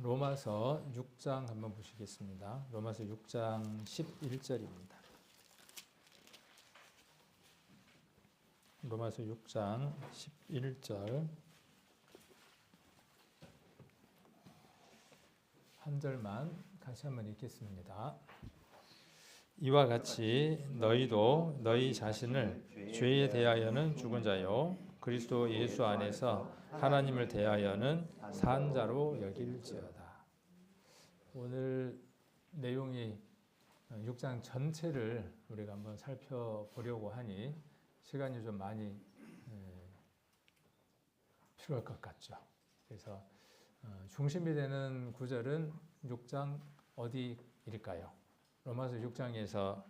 로마서 6장 한번 보시겠습니다. 로마서 6장 11절입니다. 로마서 6장 11절 한 절만 같이 한번 읽겠습니다. 이와 같이 너희도 너희 자신을 죄에 대하여는 죽은 자요 그리스도 예수 안에서 하나님을 대하여는 산 자로 여길지어다. 오늘 내용이 6장 전체를 우리가 한번 살펴보려고 하니 시간이 좀 많이 필요할 것 같죠. 그래서 중심이 되는 구절은 6장 어디일까요? 로마서 6장에서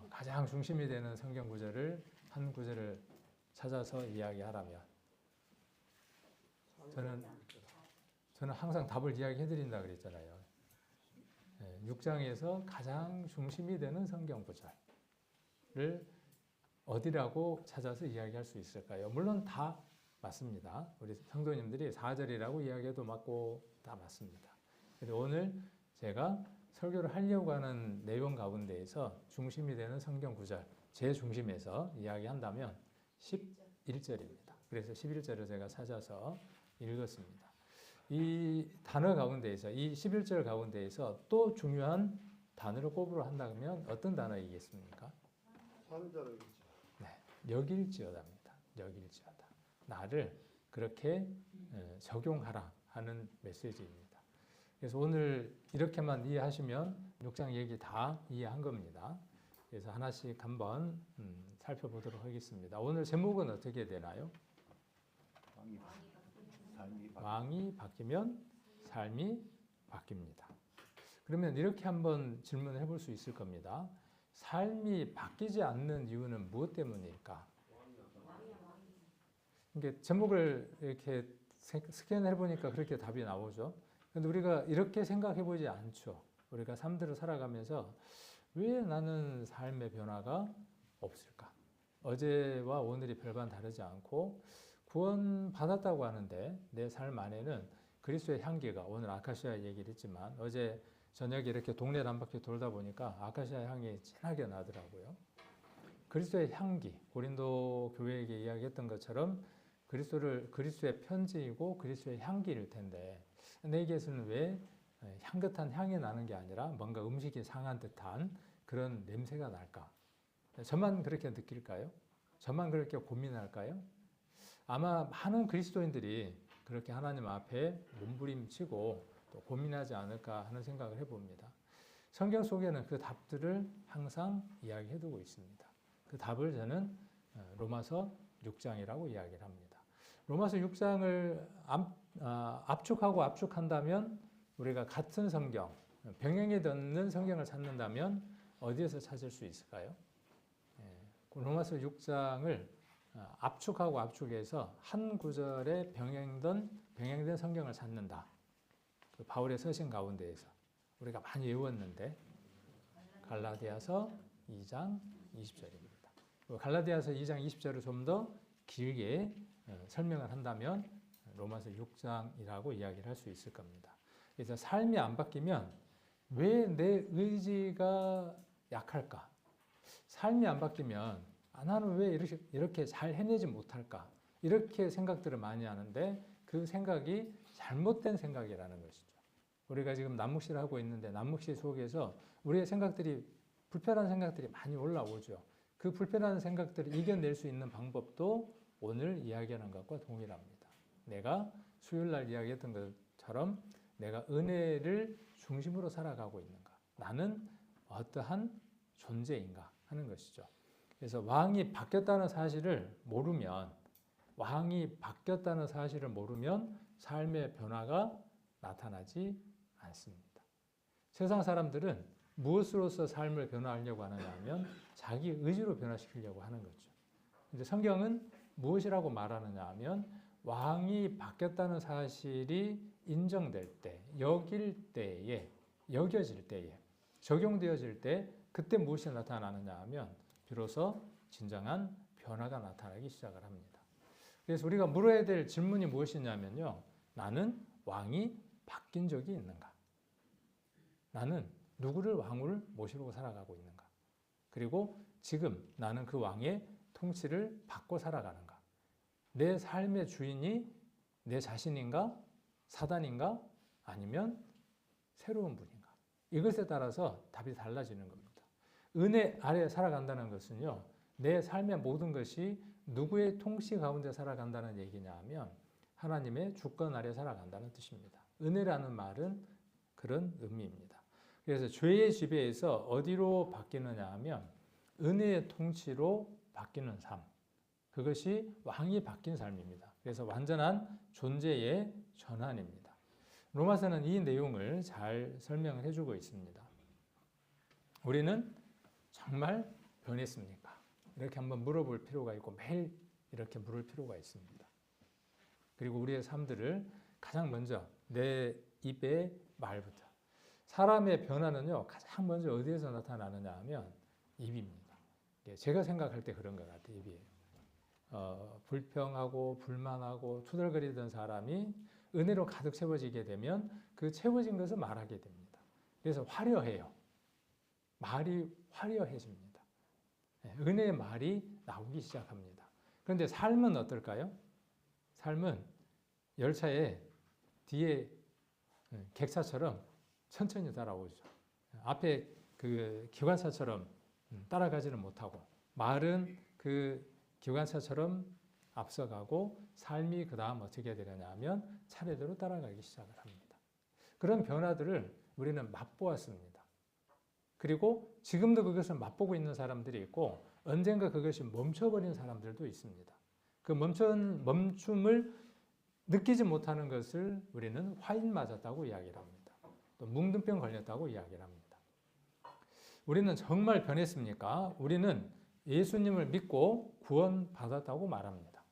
가장 중심이 되는 성경 구절을 한 구절을 찾아서 이야기하라면 저는 항상 답을 이야기해 드린다 그랬잖아요. 6장에서 가장 중심이 되는 성경 구절을 어디라고 찾아서 이야기할 수 있을까요? 물론 다 맞습니다. 우리 성도님들이 4절이라고 이야기해도 맞고 다 맞습니다. 그런데 오늘 제가 설교를 하려고 하는 내용 가운데에서 중심이 되는 성경 구절, 제 중심에서 이야기한다면 11절입니다. 그래서 11절을 제가 찾아서 읽었습니다. 이 단어 가운데에서, 이 11절 가운데에서 또 중요한 단어를 꼽으러 한다면 어떤 단어이겠습니까? 네, 여길지어다입니다. 여길지어다. 나를 그렇게 적용하라 하는 메시지입니다. 그래서 오늘 이렇게만 이해하시면 6장 얘기 다 이해한 겁니다. 그래서 하나씩 한번 살펴보도록 하겠습니다. 오늘 제목은 어떻게 되나요? 왕이 바뀌면 삶이 바뀝니다. 그러면 이렇게 한번 질문을 해볼 수 있을 겁니다. 삶이 바뀌지 않는 이유는 무엇 때문일까? 이게 제목을 이렇게 스캔해 보니까 그렇게 답이 나오죠. 근데 우리가 이렇게 생각해 보지 않죠. 우리가 삶들을 살아가면서 왜 나는 삶의 변화가 없을까? 어제와 오늘이 별반 다르지 않고 구원 받았다고 하는데 내 삶 안에는 그리스도의 향기가, 오늘 아카시아 얘기를 했지만 어제 저녁에 이렇게 동네를 한 바퀴 돌다 보니까 아카시아 향이 진하게 나더라고요. 그리스도의 향기, 고린도 교회에게 이야기했던 것처럼 그리스도의 편지이고 그리스도의 향기일 텐데 내게서는 왜 향긋한 향이 나는 게 아니라 뭔가 음식이 상한 듯한 그런 냄새가 날까? 저만 그렇게 느낄까요? 저만 그렇게 고민할까요? 아마 많은 그리스도인들이 그렇게 하나님 앞에 몸부림치고 또 고민하지 않을까 하는 생각을 해봅니다. 성경 속에는 그 답들을 항상 이야기해두고 있습니다. 그 답을 저는 로마서 6장이라고 이야기를 합니다. 로마서 6장을 압축하고 압축한다면 우리가 같은 성경, 병행이 되는 성경을 찾는다면 어디에서 찾을 수 있을까요? 로마서 6장을 압축하고 압축해서 한 구절에 병행된 성경을 찾는다. 그 바울의 서신 가운데에서 우리가 많이 외웠는데 갈라디아서 2장 20절입니다. 갈라디아서 2장 20절을 좀 더 길게 설명을 한다면 로마서 6장이라고 이야기를 할 수 있을 겁니다. 그래서 삶이 안 바뀌면 왜 내 의지가 약할까? 삶이 안 바뀌면 나는 왜 이렇게 잘 해내지 못할까? 이렇게 생각들을 많이 하는데 그 생각이 잘못된 생각이라는 것이죠. 우리가 지금 남묵시를 하고 있는데 남묵시 속에서 우리의 생각들이, 불편한 생각들이 많이 올라오죠. 그 불편한 생각들을 이겨낼 수 있는 방법도 오늘 이야기하는 것과 동일합니다. 내가 수요일날 이야기했던 것처럼 내가 은혜를 중심으로 살아가고 있는가? 나는 어떠한 존재인가? 하는 것이죠. 그래서 왕이 바뀌었다는 사실을 모르면 삶의 변화가 나타나지 않습니다. 세상 사람들은 무엇으로서 삶을 변화하려고 하느냐 하면 자기 의지로 변화시키려고 하는 거죠. 근데 성경은 무엇이라고 말하느냐 하면 왕이 바뀌었다는 사실이 인정될 때, 여겨질 때에, 적용되어질 때 그때 무엇이 나타나느냐 하면 비로소 진정한 변화가 나타나기 시작을 합니다. 그래서 우리가 물어야 될 질문이 무엇이냐면요. 나는 왕이 바뀐 적이 있는가? 나는 누구를 왕으로 모시고 살아가고 있는가? 그리고 지금 나는 그 왕의 통치를 받고 살아가는가? 내 삶의 주인이 내 자신인가? 사단인가? 아니면 새로운 분인가? 이것에 따라서 답이 달라지는 겁니다. 은혜 아래 살아간다는 것은요, 내 삶의 모든 것이 누구의 통치 가운데 살아간다는 얘기냐 하면 하나님의 주권 아래 살아간다는 뜻입니다. 은혜라는 말은 그런 의미입니다. 그래서 죄의 지배에서 어디로 바뀌느냐 하면 은혜의 통치로 바뀌는 삶. 그것이 왕이 바뀐 삶입니다. 그래서 완전한 존재의 전환입니다. 로마서는 이 내용을 잘 설명을 해주고 있습니다. 우리는 정말 변했습니까? 이렇게 한번 물어볼 필요가 있고 매일 이렇게 물을 필요가 있습니다. 그리고 우리의 삶들을 가장 먼저 내 입의 말부터. 사람의 변화는요, 가장 먼저 어디에서 나타나느냐 하면 입입니다. 제가 생각할 때 그런 것 같아요, 입이에요. 불평하고 불만하고 투덜거리던 사람이 은혜로 가득 채워지게 되면 그 채워진 것을 말하게 됩니다. 그래서 화려해요. 말이 화려해집니다. 은혜의 말이 나오기 시작합니다. 그런데 삶은 어떨까요? 삶은 열차에 뒤에 객차처럼 천천히 따라오죠. 앞에 그 기관차처럼 따라가지는 못하고 말은 그 기관차처럼 앞서가고 삶이 그 다음 어떻게 되느냐 하면 차례대로 따라가기 시작을 합니다. 그런 변화들을 우리는 맛보았습니다. 그리고 지금도 그것을 맛보고 있는 사람들이 있고 언젠가 그것이 멈춰버린 사람들도 있습니다. 그 멈춤을 느끼지 못하는 것을 우리는 화인 맞았다고 이야기를 합니다. 또 뭉둥병 걸렸다고 이야기를 합니다. 우리는 정말 변했습니까? 우리는 예수님을 믿고 구원받았다고 말합니다.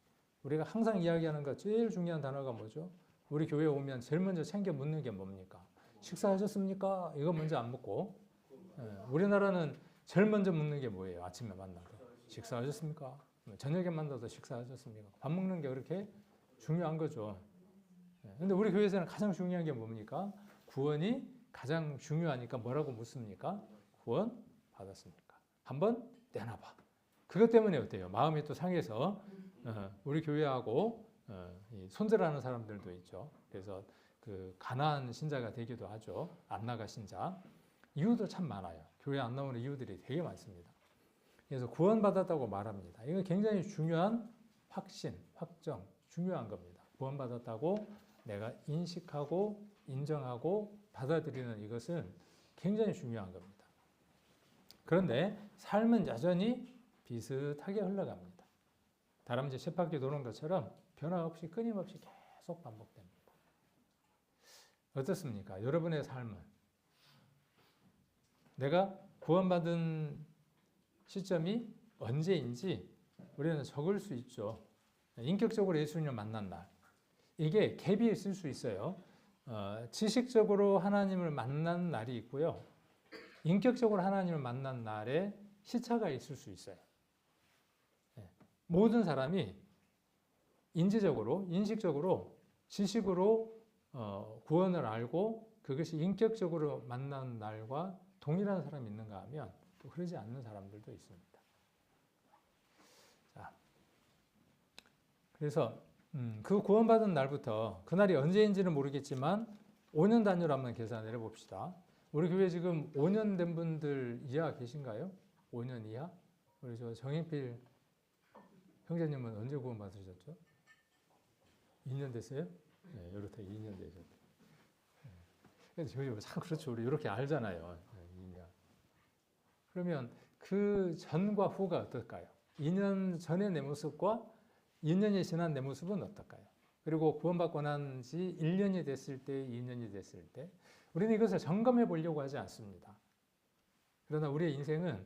우리가 항상 이야기하는 것 제일 중요한 단어가 뭐죠? 우리 교회에 오면 제일 먼저 챙겨 묻는 게 뭡니까? 식사하셨습니까? 이거 먼저 안 묻고 우리나라는 제일 먼저 묻는 게 뭐예요? 아침에 만나서 식사하셨습니까? 저녁에 만나서 식사하셨습니까? 밥 먹는 게 그렇게 중요한 거죠. 근데 우리 교회에서는 가장 중요한 게 뭡니까? 구원이 가장 중요하니까 뭐라고 묻습니까? 구원 받았습니까? 한번 내놔봐. 그것 때문에 어때요? 마음이 또 상해서 우리 교회하고 손절하는 사람들도 있죠. 그래서 그 가난한 신자가 되기도 하죠. 안 나가 신자. 이유도 참 많아요. 교회 안 나오는 이유들이 되게 많습니다. 그래서 구원받았다고 말합니다. 이건 굉장히 중요한 확신, 확정, 중요한 겁니다. 구원받았다고 내가 인식하고 인정하고 받아들이는 이것은 굉장히 중요한 겁니다. 그런데 삶은 여전히 비슷하게 흘러갑니다. 다람쥐 쳇바퀴 도는 것처럼 변화 없이 끊임없이 계속 반복됩니다. 어떻습니까? 여러분의 삶은 내가 구원받은 시점이 언제인지 우리는 적을 수 있죠. 인격적으로 예수님을 만난 날. 이게 갭이 있을 수 있어요. 지식적으로 하나님을 만난 날이 있고요. 인격적으로 하나님을 만난 날에 시차가 있을 수 있어요. 모든 사람이 인지적으로, 인식적으로, 지식으로 구원을 알고 그것이 인격적으로 만난 날과 동일한 사람이 있는가 하면 또 그러지 않는 사람들도 있습니다. 자, 그래서 그 구원받은 날부터 그날이 언제인지는 모르겠지만 5년 단위로 한번 계산을 해봅시다. 우리 교회 지금 5년 된 분들 이하 계신가요? 5년 이하? 우리 저 정인필 형제님은 언제 구원받으셨죠? 2년 됐어요? 네, 이렇게 2년 되셨죠. 그래서 저희 참 그렇죠. 우리 이렇게 알잖아요. 2년. 그러면 그 전과 후가 어떨까요? 2년 전의 내 모습과 2년이 지난 내 모습은 어떨까요? 그리고 구원받고 난 지 1년이 됐을 때, 2년이 됐을 때 우리는 이것을 점검해 보려고 하지 않습니다. 그러나 우리의 인생은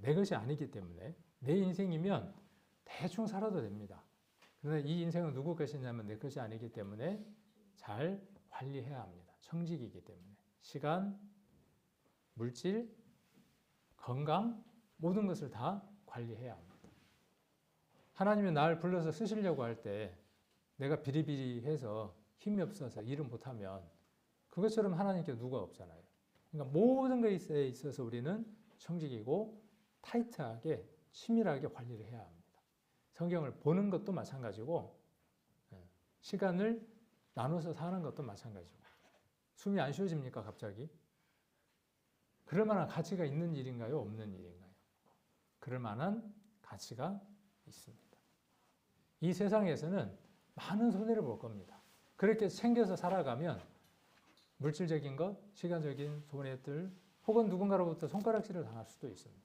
내 것이 아니기 때문에 내 인생이면 대충 살아도 됩니다. 그러나 이 인생은 누구 것이냐면 내 것이 아니기 때문에 잘 관리해야 합니다. 청직이기 때문에. 시간, 물질, 건강 모든 것을 다 관리해야 합니다. 하나님이 나를 불러서 쓰시려고 할 때 내가 비리비리해서 힘이 없어서 일을 못하면 그것처럼 하나님께 누가 없잖아요. 그러니까 모든 것에 있어서 우리는 청직이고 타이트하게 치밀하게 관리를 해야 합니다. 성경을 보는 것도 마찬가지고 시간을 나눠서 사는 것도 마찬가지고. 숨이 안 쉬어집니까 갑자기? 그럴 만한 가치가 있는 일인가요? 없는 일인가요? 그럴 만한 가치가 있습니다. 이 세상에서는 많은 손해를 볼 겁니다. 그렇게 챙겨서 살아가면 물질적인 것, 시간적인 손해들 혹은 누군가로부터 손가락질을 당할 수도 있습니다.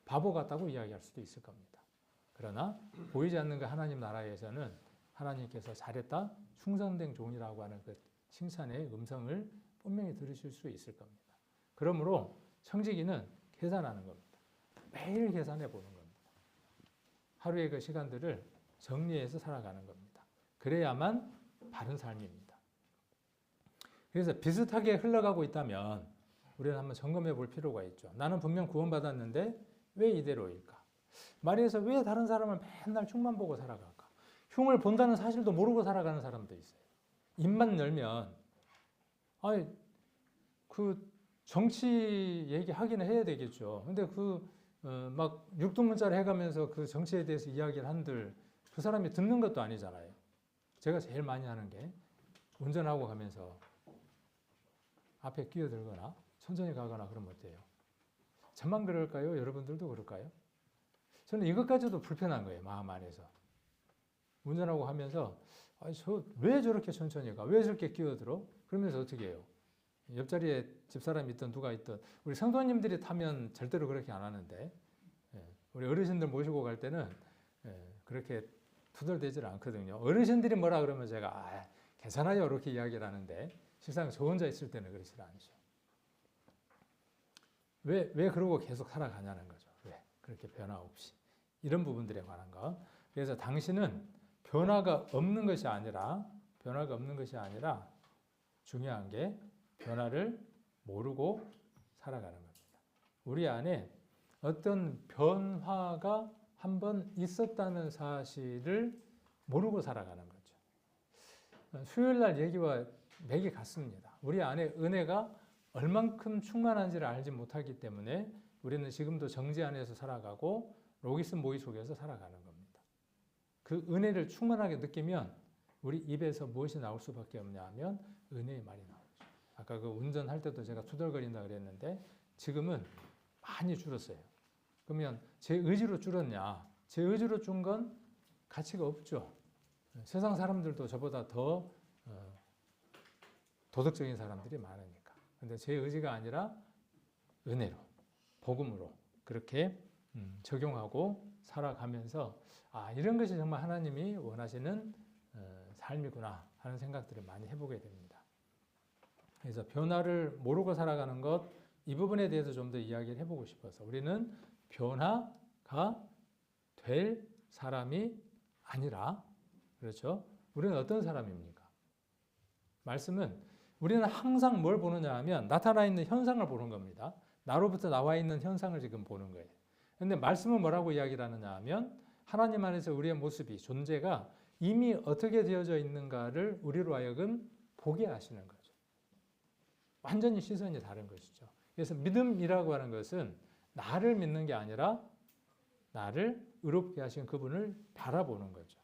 바보 같다고 이야기할 수도 있을 겁니다. 그러나 보이지 않는 그 하나님 나라에서는 하나님께서 잘했다, 충성된 종이라고 하는 그 칭찬의 음성을 분명히 들으실 수 있을 겁니다. 그러므로 청지기는 계산하는 겁니다. 매일 계산해 보는 겁니다. 하루의 그 시간들을 정리해서 살아가는 겁니다. 그래야만 바른 삶입니다. 그래서 비슷하게 흘러가고 있다면 우리는 한번 점검해 볼 필요가 있죠. 나는 분명 구원받았는데 왜 이대로일까? 말해서 왜 다른 사람을 맨날 흉만 보고 살아갈까? 흉을 본다는 사실도 모르고 살아가는 사람도 있어요. 입만 열면 아니 그 정치 얘기하기는 해야 되겠죠. 근데 막 육두문자를 해가면서 그 정치에 대해서 이야기를 한들 그 사람이 듣는 것도 아니잖아요. 제가 제일 많이 하는 게 운전하고 가면서 앞에 끼어들거나 천천히 가거나 그러면 어때요? 저만 그럴까요? 여러분들도 그럴까요? 저는 이것까지도 불편한 거예요. 마음 안에서. 운전하고 하면서 저 왜 저렇게 천천히 가? 왜 저렇게 끼어들어? 그러면서 어떻게 해요? 옆자리에 집사람이 있든 누가 있든 우리 성도님들이 타면 절대로 그렇게 안 하는데 우리 어르신들 모시고 갈 때는 그렇게 투덜대질 않거든요. 어르신들이 뭐라 그러면 제가 괜찮아요 이렇게 이야기를 하는데 실상 저 혼자 있을 때는 그렇지 않죠. 왜 그러고 계속 살아가냐는 거죠. 왜 그렇게 변화 없이 이런 부분들에 관한 거. 그래서 당신은 변화가 없는 것이 아니라 중요한 게 변화를 모르고 살아가는 겁니다. 우리 안에 어떤 변화가 한번 있었다는 사실을 모르고 살아가는 거죠. 수요일 날 얘기와 맥이 같습니다. 우리 안에 은혜가 얼만큼 충만한지를 알지 못하기 때문에 우리는 지금도 정지 안에서 살아가고 로기스 모의 속에서 살아가는 겁니다. 그 은혜를 충만하게 느끼면 우리 입에서 무엇이 나올 수밖에 없냐 하면 은혜의 말이 나오죠. 아까 그 운전할 때도 제가 투덜거린다 그랬는데 지금은 많이 줄었어요. 그러면 제 의지로 줄었냐? 제 의지로 준 건 가치가 없죠. 세상 사람들도 저보다 더 도덕적인 사람들이 많으니까. 근데 제 의지가 아니라 은혜로, 복음으로 그렇게 적용하고 살아가면서 이런 것이 정말 하나님이 원하시는 삶이구나 하는 생각들을 많이 해보게 됩니다. 그래서 변화를 모르고 살아가는 것, 이 부분에 대해서 좀 더 이야기를 해보고 싶어서 우리는 변화가 될 사람이 아니라, 그렇죠? 우리는 어떤 사람입니까? 말씀은 우리는 항상 뭘 보느냐 하면 나타나 있는 현상을 보는 겁니다. 나로부터 나와 있는 현상을 지금 보는 거예요. 그런데 말씀은 뭐라고 이야기를 하느냐 하면 하나님 안에서 우리의 모습이, 존재가 이미 어떻게 되어져 있는가를 우리로 하여금 보게 하시는 거죠. 완전히 시선이 다른 것이죠. 그래서 믿음이라고 하는 것은 나를 믿는 게 아니라 나를 의롭게 하신 그분을 바라보는 거죠.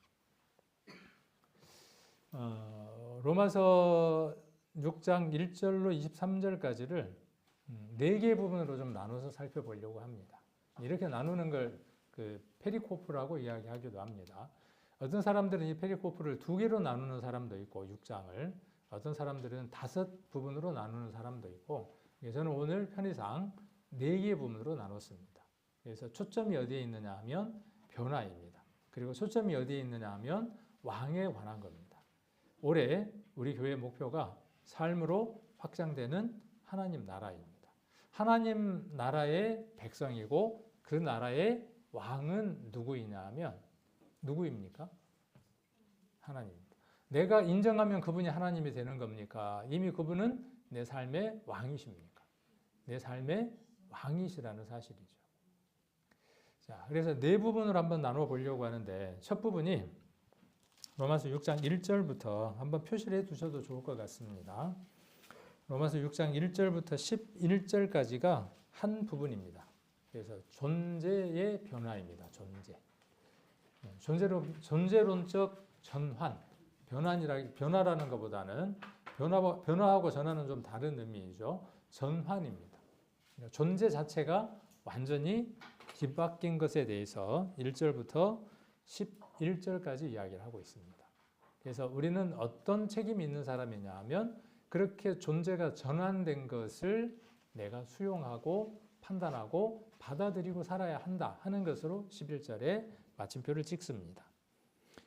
로마서 6장 1절로 23절까지를 4개의 부분으로 좀 나눠서 살펴보려고 합니다. 이렇게 나누는 걸 페리코프라고 이야기하기도 합니다. 어떤 사람들은 이 페리코프를 2개로 나누는 사람도 있고 6장을 어떤 사람들은 5부분으로 나누는 사람도 있고 저는 오늘 편의상 4개의 부분으로 나눴습니다. 그래서 초점이 어디에 있느냐 하면 변화입니다. 그리고 초점이 어디에 있느냐 하면 왕에 관한 겁니다. 올해 우리 교회 목표가 삶으로 확장되는 하나님 나라입니다. 하나님 나라의 백성이고 그 나라의 왕은 누구이냐 하면 누구입니까? 하나님입니다. 내가 인정하면 그분이 하나님이 되는 겁니까? 이미 그분은 내 삶의 왕이십니까? 내 삶의 왕이시라는 사실이죠. 자, 그래서 4부분으로 한번 나눠 보려고 하는데 첫 부분이 로마서 6장 1절부터 한번 표시를 해 두셔도 좋을 것 같습니다. 로마서 6장 1절부터 11절까지가 한 부분입니다. 그래서 존재의 변화입니다. 존재론적 전환, 변화라는 것보다는 변화하고 전환은 좀 다른 의미이죠. 전환입니다. 존재 자체가 완전히 뒤바뀐 것에 대해서 1절부터 11절까지 이야기를 하고 있습니다. 그래서 우리는 어떤 책임이 있는 사람이냐 하면 그렇게 존재가 전환된 것을 내가 수용하고 판단하고 받아들이고 살아야 한다 하는 것으로 11절에 마침표를 찍습니다.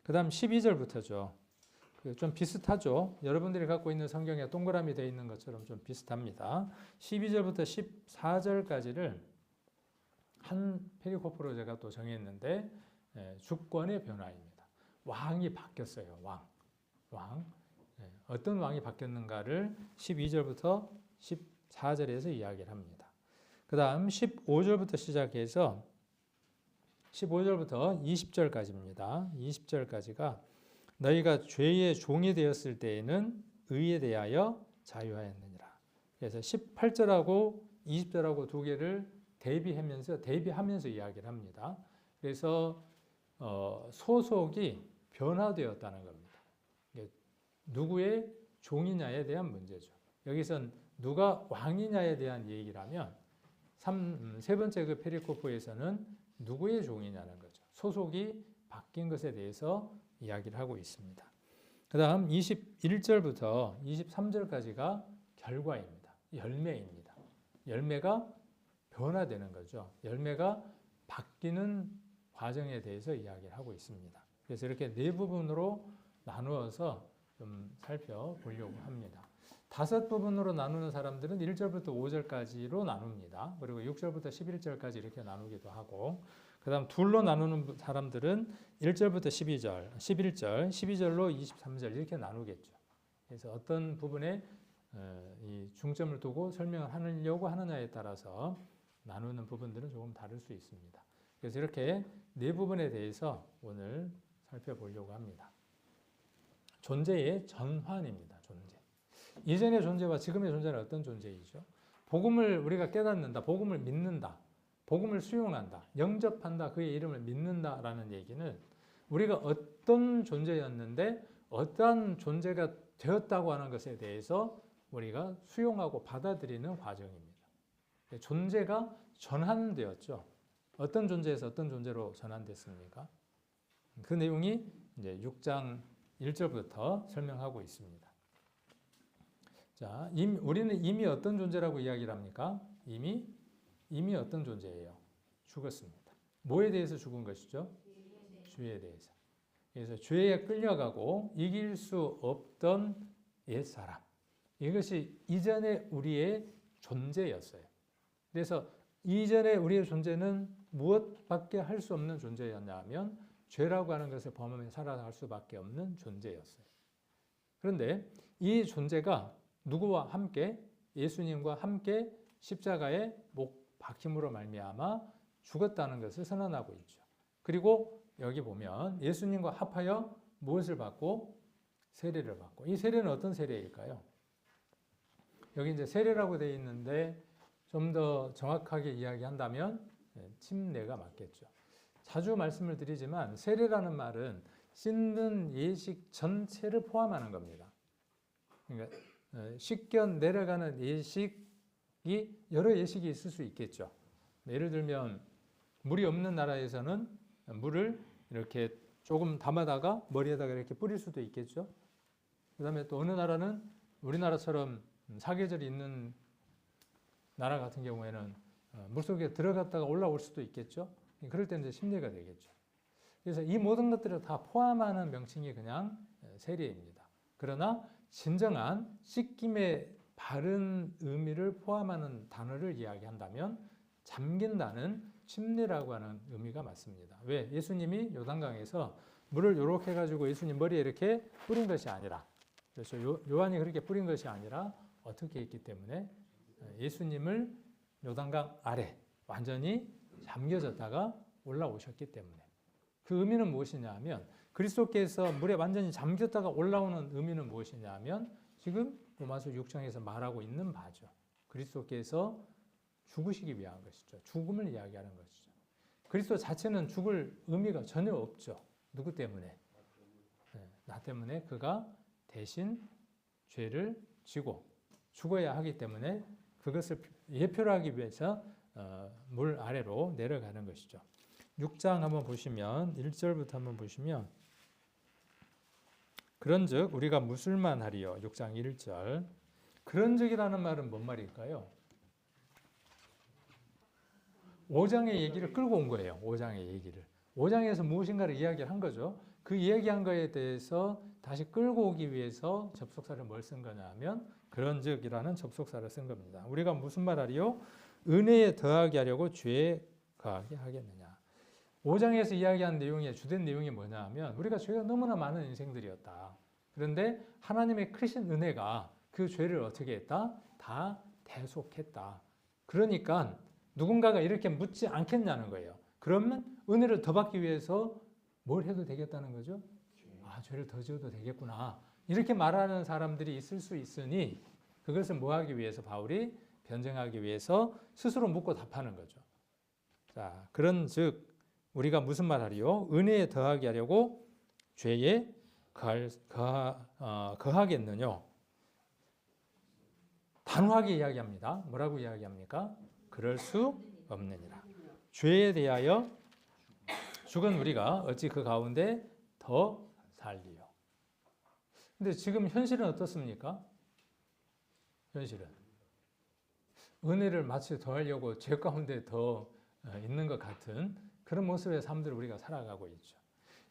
그 다음 12절부터죠. 좀 비슷하죠. 여러분들이 갖고 있는 성경에 동그라미 되어 있는 것처럼 좀 비슷합니다. 12절부터 14절까지를 한 페리코프로 제가 또 정했는데 주권의 변화입니다. 왕이 바뀌었어요. 왕. 어떤 왕이 바뀌었는가를 12절부터 14절에서 이야기를 합니다. 그 다음 15절부터 시작해서 15절부터 20절까지입니다. 20절까지가 너희가 죄의 종이 되었을 때에는 의에 대하여 자유하였느니라. 그래서 18절하고 20절하고 두 개를 대비하면서 이야기를 합니다. 그래서 소속이 변화되었다는 겁니다. 누구의 종이냐에 대한 문제죠. 여기선 누가 왕이냐에 대한 얘기라면 세 번째 그 페리코프에서는 누구의 종이냐는 거죠. 소속이 바뀐 것에 대해서 이야기를 하고 있습니다. 그 다음 21절부터 23절까지가 결과입니다. 열매입니다. 열매가 변화되는 거죠. 열매가 바뀌는 과정에 대해서 이야기를 하고 있습니다. 그래서 이렇게 네 부분으로 나누어서 좀 살펴보려고 합니다. 5부분으로 나누는 사람들은 1절부터 5절까지로 나눕니다. 그리고 6절부터 11절까지 이렇게 나누기도 하고, 그 다음 둘로 나누는 사람들은 1절부터 12절, 11절, 12절로 23절 이렇게 나누겠죠. 그래서 어떤 부분에 이 중점을 두고 설명을 하려고 하느냐에 따라서 나누는 부분들은 조금 다를 수 있습니다. 그래서 이렇게 네 부분에 대해서 오늘 살펴보려고 합니다. 존재의 전환입니다. 존재. 이전의 존재와 지금의 존재는 어떤 존재이죠? 복음을 우리가 깨닫는다, 복음을 믿는다, 복음을 수용한다, 영접한다, 그의 이름을 믿는다라는 얘기는 우리가 어떤 존재였는데 어떠한 존재가 되었다고 하는 것에 대해서 우리가 수용하고 받아들이는 과정입니다. 존재가 전환되었죠. 어떤 존재에서 어떤 존재로 전환됐습니까? 그 내용이 이제 6장 1절부터 설명하고 있습니다. 자, 우리는 이미 어떤 존재라고 이야기를 합니까? 이미 어떤 존재예요? 죽었습니다. 뭐에 대해서 죽은 것이죠? 죄에 대해서. 그래서 죄에 끌려가고 이길 수 없던 옛사람. 이것이 이전의 우리의 존재였어요. 그래서 이전의 우리의 존재는 무엇밖에 할 수 없는 존재였냐 하면 죄라고 하는 것을 범하며 살아갈 수밖에 없는 존재였어요. 그런데 이 존재가 누구와 함께 예수님과 함께 십자가에 못 박힘으로 말미암아 죽었다는 것을 선언하고 있죠. 그리고 여기 보면 예수님과 합하여 무엇을 받고? 세례를 받고. 이 세례는 어떤 세례일까요? 여기 이제 세례라고 되어 있는데 좀 더 정확하게 이야기한다면 침례가 맞겠죠. 자주 말씀을 드리지만 세례라는 말은 씻는 예식 전체를 포함하는 겁니다. 그러니까 씻겨 내려가는 예식이 여러 예식이 있을 수 있겠죠. 예를 들면 물이 없는 나라에서는 물을 이렇게 조금 담아다가 머리에다가 이렇게 뿌릴 수도 있겠죠. 그 다음에 또 어느 나라는 우리나라처럼 사계절이 있는 나라 같은 경우에는 물속에 들어갔다가 올라올 수도 있겠죠. 그럴 때 이제 침례가 되겠죠. 그래서 이 모든 것들을 다 포함하는 명칭이 그냥 세례입니다. 그러나 진정한 씻김의 바른 의미를 포함하는 단어를 이야기한다면 잠긴다는 침례라고 하는 의미가 맞습니다. 왜? 예수님이 요단강에서 물을 이렇게 해가지고 예수님 머리에 이렇게 뿌린 것이 아니라, 그래서 요한이 그렇게 뿌린 것이 아니라 어떻게 했기 때문에 예수님을 요단강 아래 완전히 잠겨졌다가 올라오셨기 때문에. 그 의미는 무엇이냐 하면 그리스도께서 물에 완전히 잠겼다가 올라오는 의미는 무엇이냐 하면 지금 로마서 6장에서 말하고 있는 바죠. 그리스도께서 죽으시기 위한 것이죠. 죽음을 이야기하는 것이죠. 그리스도 자체는 죽을 의미가 전혀 없죠. 누구 때문에? 나 때문에 그가 대신 죄를 지고 죽어야 하기 때문에 그것을 예표를 하기 위해서 물 아래로 내려가는 것이죠. 6장 한번 보시면 1절부터 한번 보시면 그런즉 우리가 무술만 하리요. 6장 1절. 그런즉이라는 말은 뭔 말일까요? 5장의 얘기를 끌고 온 거예요. 5장의 얘기를. 5장에서 무엇인가를 이야기한 거죠. 그 이야기한 거에 대해서 다시 끌고 오기 위해서 접속사를 뭘 쓴 거냐 하면 그런즉이라는 접속사를 쓴 겁니다. 우리가 무슨 말 하리요? 은혜에 더하게 하려고 죄에 거하게 하겠느냐. 5장에서 이야기한 내용의 주된 내용이 뭐냐 하면 우리가 죄가 너무나 많은 인생들이었다. 그런데 하나님의 크신 은혜가 그 죄를 어떻게 했다? 다 대속했다. 그러니까 누군가가 이렇게 묻지 않겠냐는 거예요. 그러면 은혜를 더 받기 위해서 뭘 해도 되겠다는 거죠? 아, 죄를 더 지어도 되겠구나. 이렇게 말하는 사람들이 있을 수 있으니 그것을 뭐 하기 위해서 바울이 변증하기 위해서 스스로 묻고 답하는 거죠. 자, 그런즉 우리가 무슨 말 하리요? 은혜에 더하게 하려고 죄에 거하겠느냐? 단호하게 이야기합니다. 뭐라고 이야기합니까? 그럴 수 없느니라. 죄에 대하여 죽은 우리가 어찌 그 가운데 더 살리요. 근데 지금 현실은 어떻습니까? 현실은 은혜를 마치 더하려고 죄 가운데 더 있는 것 같은 그런 모습의 삶들을 우리가 살아가고 있죠.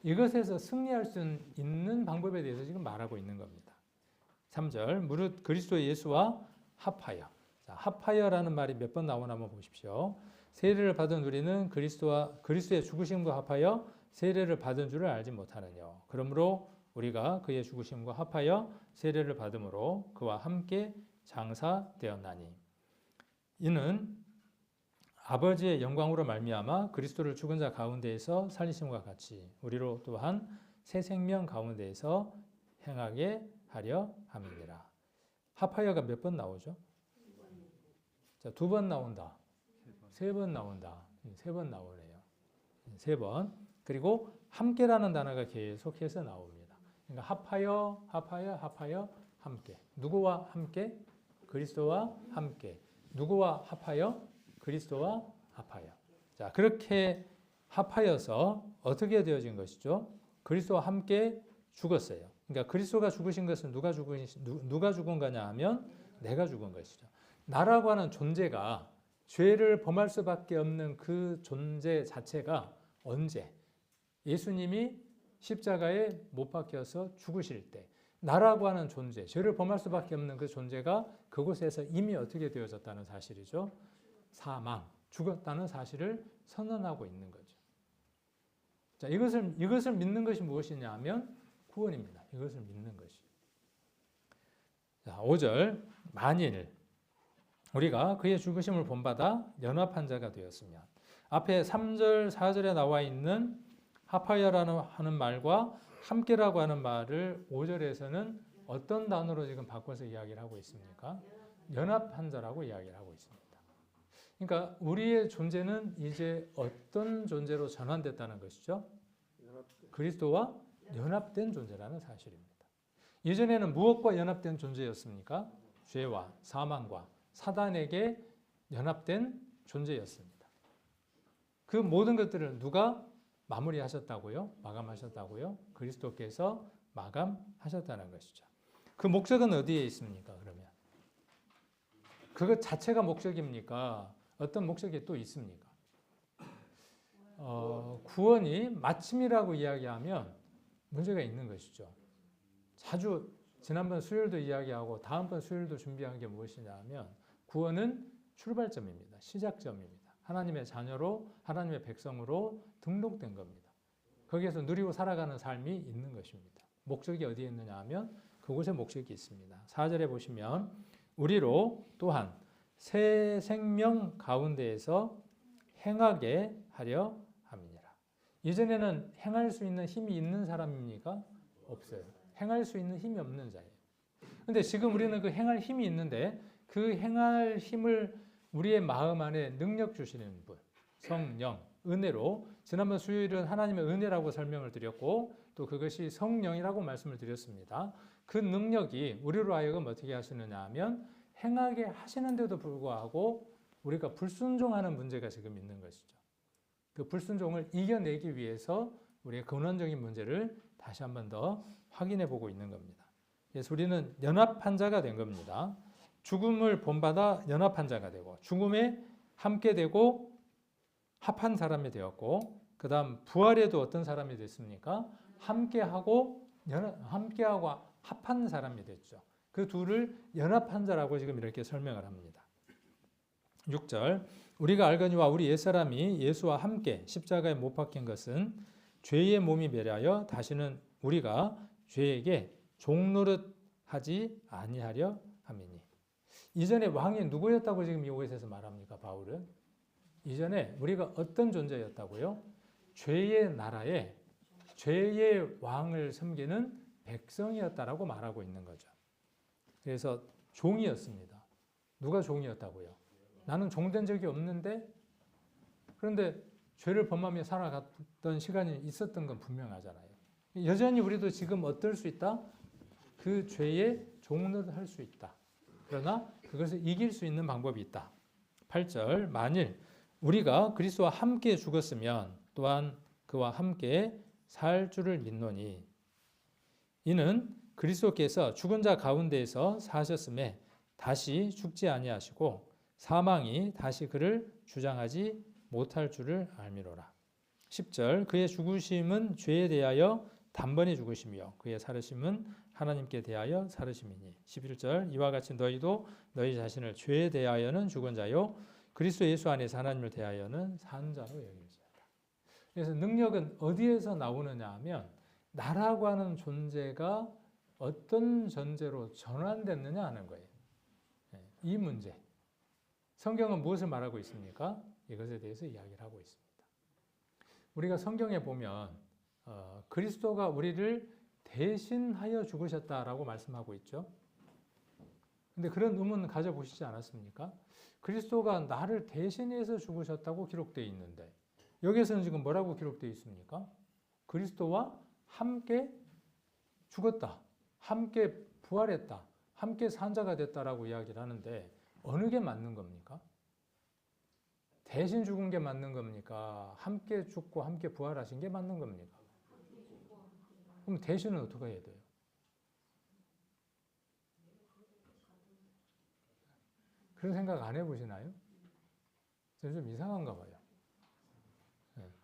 이것에서 승리할 수 있는 방법에 대해서 지금 말하고 있는 겁니다. 3절 무릇 그리스도 예수와 합하여. 자, 합하여라는 말이 몇 번 나오나 한번 보십시오. 세례를 받은 우리는 그리스도의 죽으심과 합하여 세례를 받은 줄을 알지 못하느냐. 그러므로 우리가 그의 죽으심과 합하여 세례를 받음으로 그와 함께 장사되었나니. 이는 아버지의 영광으로 말미암아 그리스도를 죽은 자 가운데에서 살리심과 같이 우리로 또한 새 생명 가운데에서 행하게 하려 함이니라. 합하여가 몇 번 나오죠? 자, 2번 나온다. 3번 나온다. 3번 나오네요. 3번. 그리고 함께라는 단어가 계속해서 나옵니다. 그러니까 합하여, 함께. 누구와 함께? 그리스도와 함께. 누구와 합하여? 그리스도와 합하여. 자, 그렇게 합하여서 어떻게 되어진 것이죠? 그리스도와 함께 죽었어요. 그러니까 그리스도가 죽으신 것은 누가 죽은 거냐 하면 내가 죽은 것이죠. 나라고 하는 존재가 죄를 범할 수밖에 없는 그 존재 자체가 언제? 예수님이 십자가에 못 박혀서 죽으실 때 나라고 하는 존재, 죄를 범할 수밖에 없는 그 존재가 그곳에서 이미 어떻게 되어졌다는 사실이죠? 사망, 죽었다는 사실을 선언하고 있는 거죠. 자, 이것을 믿는 것이 무엇이냐 하면 구원입니다. 이것을 믿는 것이. 자, 5절 만일 우리가 그의 죽으심을 본받아 연합한 자가 되었으면 앞에 3절, 4절에 나와 있는 합하여라는 하는 말과 함께라고 하는 말을 5절에서는 어떤 단어로 지금 바꿔서 이야기를 하고 있습니까? 연합한 자라고 이야기를 하고 있습니다. 그러니까 우리의 존재는 이제 어떤 존재로 전환됐다는 것이죠? 그리스도와 연합된 존재라는 사실입니다. 예전에는 무엇과 연합된 존재였습니까? 죄와 사망과 사단에게 연합된 존재였습니다. 그 모든 것들을 누가 마무리하셨다고요? 마감하셨다고요? 그리스도께서 마감하셨다는 것이죠. 그 목적은 어디에 있습니까? 그러면 그것 자체가 목적입니까? 어떤 목적이 또 있습니까? 구원이 마침이라고 이야기하면 문제가 있는 것이죠. 자주 지난번 수요일도 이야기하고 다음번 수요일도 준비한 게 무엇이냐 하면 구원은 출발점입니다. 시작점입니다. 하나님의 자녀로 하나님의 백성으로 등록된 겁니다. 거기에서 누리고 살아가는 삶이 있는 것입니다. 목적이 어디에 있느냐 하면 그곳에 목적이 있습니다. 4절에 보시면 우리로 또한 새 생명 가운데에서 행하게 하려 함이니라. 이전에는 행할 수 있는 힘이 있는 사람입니까? 없어요. 행할 수 있는 힘이 없는 자예요. 근데 지금 우리는 그 행할 힘이 있는데 그 행할 힘을 우리의 마음 안에 능력 주시는 분, 성령, 은혜로 지난번 수요일은 하나님의 은혜라고 설명을 드렸고 또 그것이 성령이라고 말씀을 드렸습니다. 그 능력이 우리로 하여금 어떻게 하시느냐 하면 행하게 하시는데도 불구하고 우리가 불순종하는 문제가 지금 있는 것이죠. 그 불순종을 이겨내기 위해서 우리의 근원적인 문제를 다시 한 번 더 확인해 보고 있는 겁니다. 그래서 우리는 연합한 자가 된 겁니다. 죽음을 본받아 연합한 자가 되고 죽음에 함께 되고 합한 사람이 되었고 그 다음 부활에도 어떤 사람이 됐습니까? 함께하고 합한 사람이 됐죠. 그 둘을 연합한 자라고 지금 이렇게 설명을 합니다. 6절 우리가 알거니와 우리 옛사람이 예수와 함께 십자가에 못 박힌 것은 죄의 몸이 멸하여 다시는 우리가 죄에게 종노릇하지 아니하려 함이니. 이전에 왕이 누구였다고 지금 이곳에서 말합니까? 바울은 이전에 우리가 어떤 존재였다고요? 죄의 나라에 죄의 왕을 섬기는 백성이었다라고 말하고 있는 거죠. 그래서 종이었습니다. 누가 종이었다고요? 나는 종된 적이 없는데 그런데 죄를 범하며 살아갔던 시간이 있었던 건 분명하잖아요. 여전히 우리도 지금 어떨 수 있다? 그 죄에 종노릇할 수 있다. 그러나 그것을 이길 수 있는 방법이 있다. 8절 만일 우리가 그리스도와 함께 죽었으면 또한 그와 함께 살 줄을 믿노니 이는 그리스도께서 죽은 자 가운데에서 사셨음에 다시 죽지 아니하시고 사망이 다시 그를 주장하지 못할 줄을 알미로라. 10절 그의 죽으심은 죄에 대하여 단번에 죽으시며 그의 살으심은 하나님께 대하여 살으심이니. 11절 이와 같이 너희도 너희 자신을 죄에 대하여는 죽은 자요 그리스도 예수 안에서 하나님을 대하여는 산 자로 여길지어다. 그래서 능력은 어디에서 나오느냐 하면 나라고 하는 존재가 어떤 존재로 전환됐느냐 하는 거예요. 이 문제. 성경은 무엇을 말하고 있습니까? 이것에 대해서 이야기를 하고 있습니다. 우리가 성경에 보면 그리스도가 우리를 대신하여 죽으셨다라고 말씀하고 있죠. 근데 그런 의문 가져보시지 않았습니까? 그리스도가 나를 대신해서 죽으셨다고 기록되어 있는데 여기에서는 지금 뭐라고 기록되어 있습니까? 그리스도와 함께 죽었다. 함께 부활했다. 함께 산자가 됐다라고 이야기를 하는데 어느 게 맞는 겁니까? 대신 죽은 게 맞는 겁니까? 함께 죽고 함께 부활하신 게 맞는 겁니까? 그럼 대신은 어떻게 해야 돼요? 그런 생각 안 해보시나요? 저는 좀 이상한가 봐요.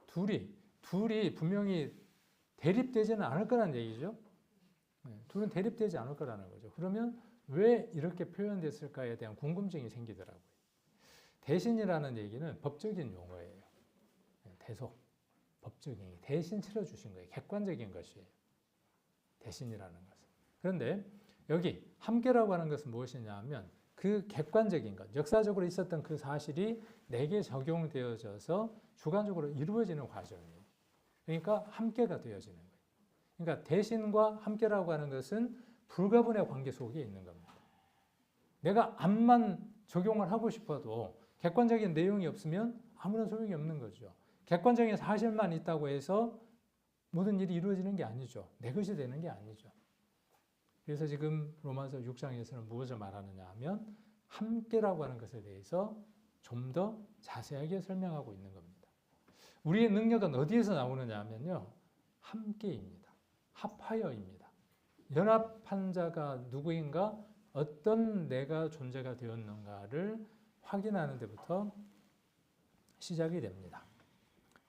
둘이 분명히 대립되지는 않을 거라는 얘기죠. 둘은 대립되지 않을 거라는 거죠. 그러면 왜 이렇게 표현됐을까에 대한 궁금증이 생기더라고요. 대신이라는 얘기는 법적인 용어예요. 대속, 법적인, 대신 치러주신 거예요. 객관적인 것이에요. 대신이라는 것은. 그런데 여기 함께라고 하는 것은 무엇이냐 하면 그 객관적인 것, 역사적으로 있었던 그 사실이 내게 적용되어져서 주관적으로 이루어지는 과정이에요. 그러니까 함께가 되어지는 거예요. 그러니까 대신과 함께라고 하는 것은 불가분의 관계 속에 있는 겁니다. 내가 암만 적용을 하고 싶어도 객관적인 내용이 없으면 아무런 소용이 없는 거죠. 객관적인 사실만 있다고 해서 모든 일이 이루어지는 게 아니죠. 내 것이 되는 게 아니죠. 그래서 지금 로마서 6장에서는 무엇을 말하느냐 하면 함께라고 하는 것에 대해서 좀 더 자세하게 설명하고 있는 겁니다. 우리의 능력은 어디에서 나오느냐 하면요. 함께입니다. 합하여입니다. 연합한 자가 누구인가, 어떤 내가 존재가 되었는가를 확인하는 데부터 시작이 됩니다.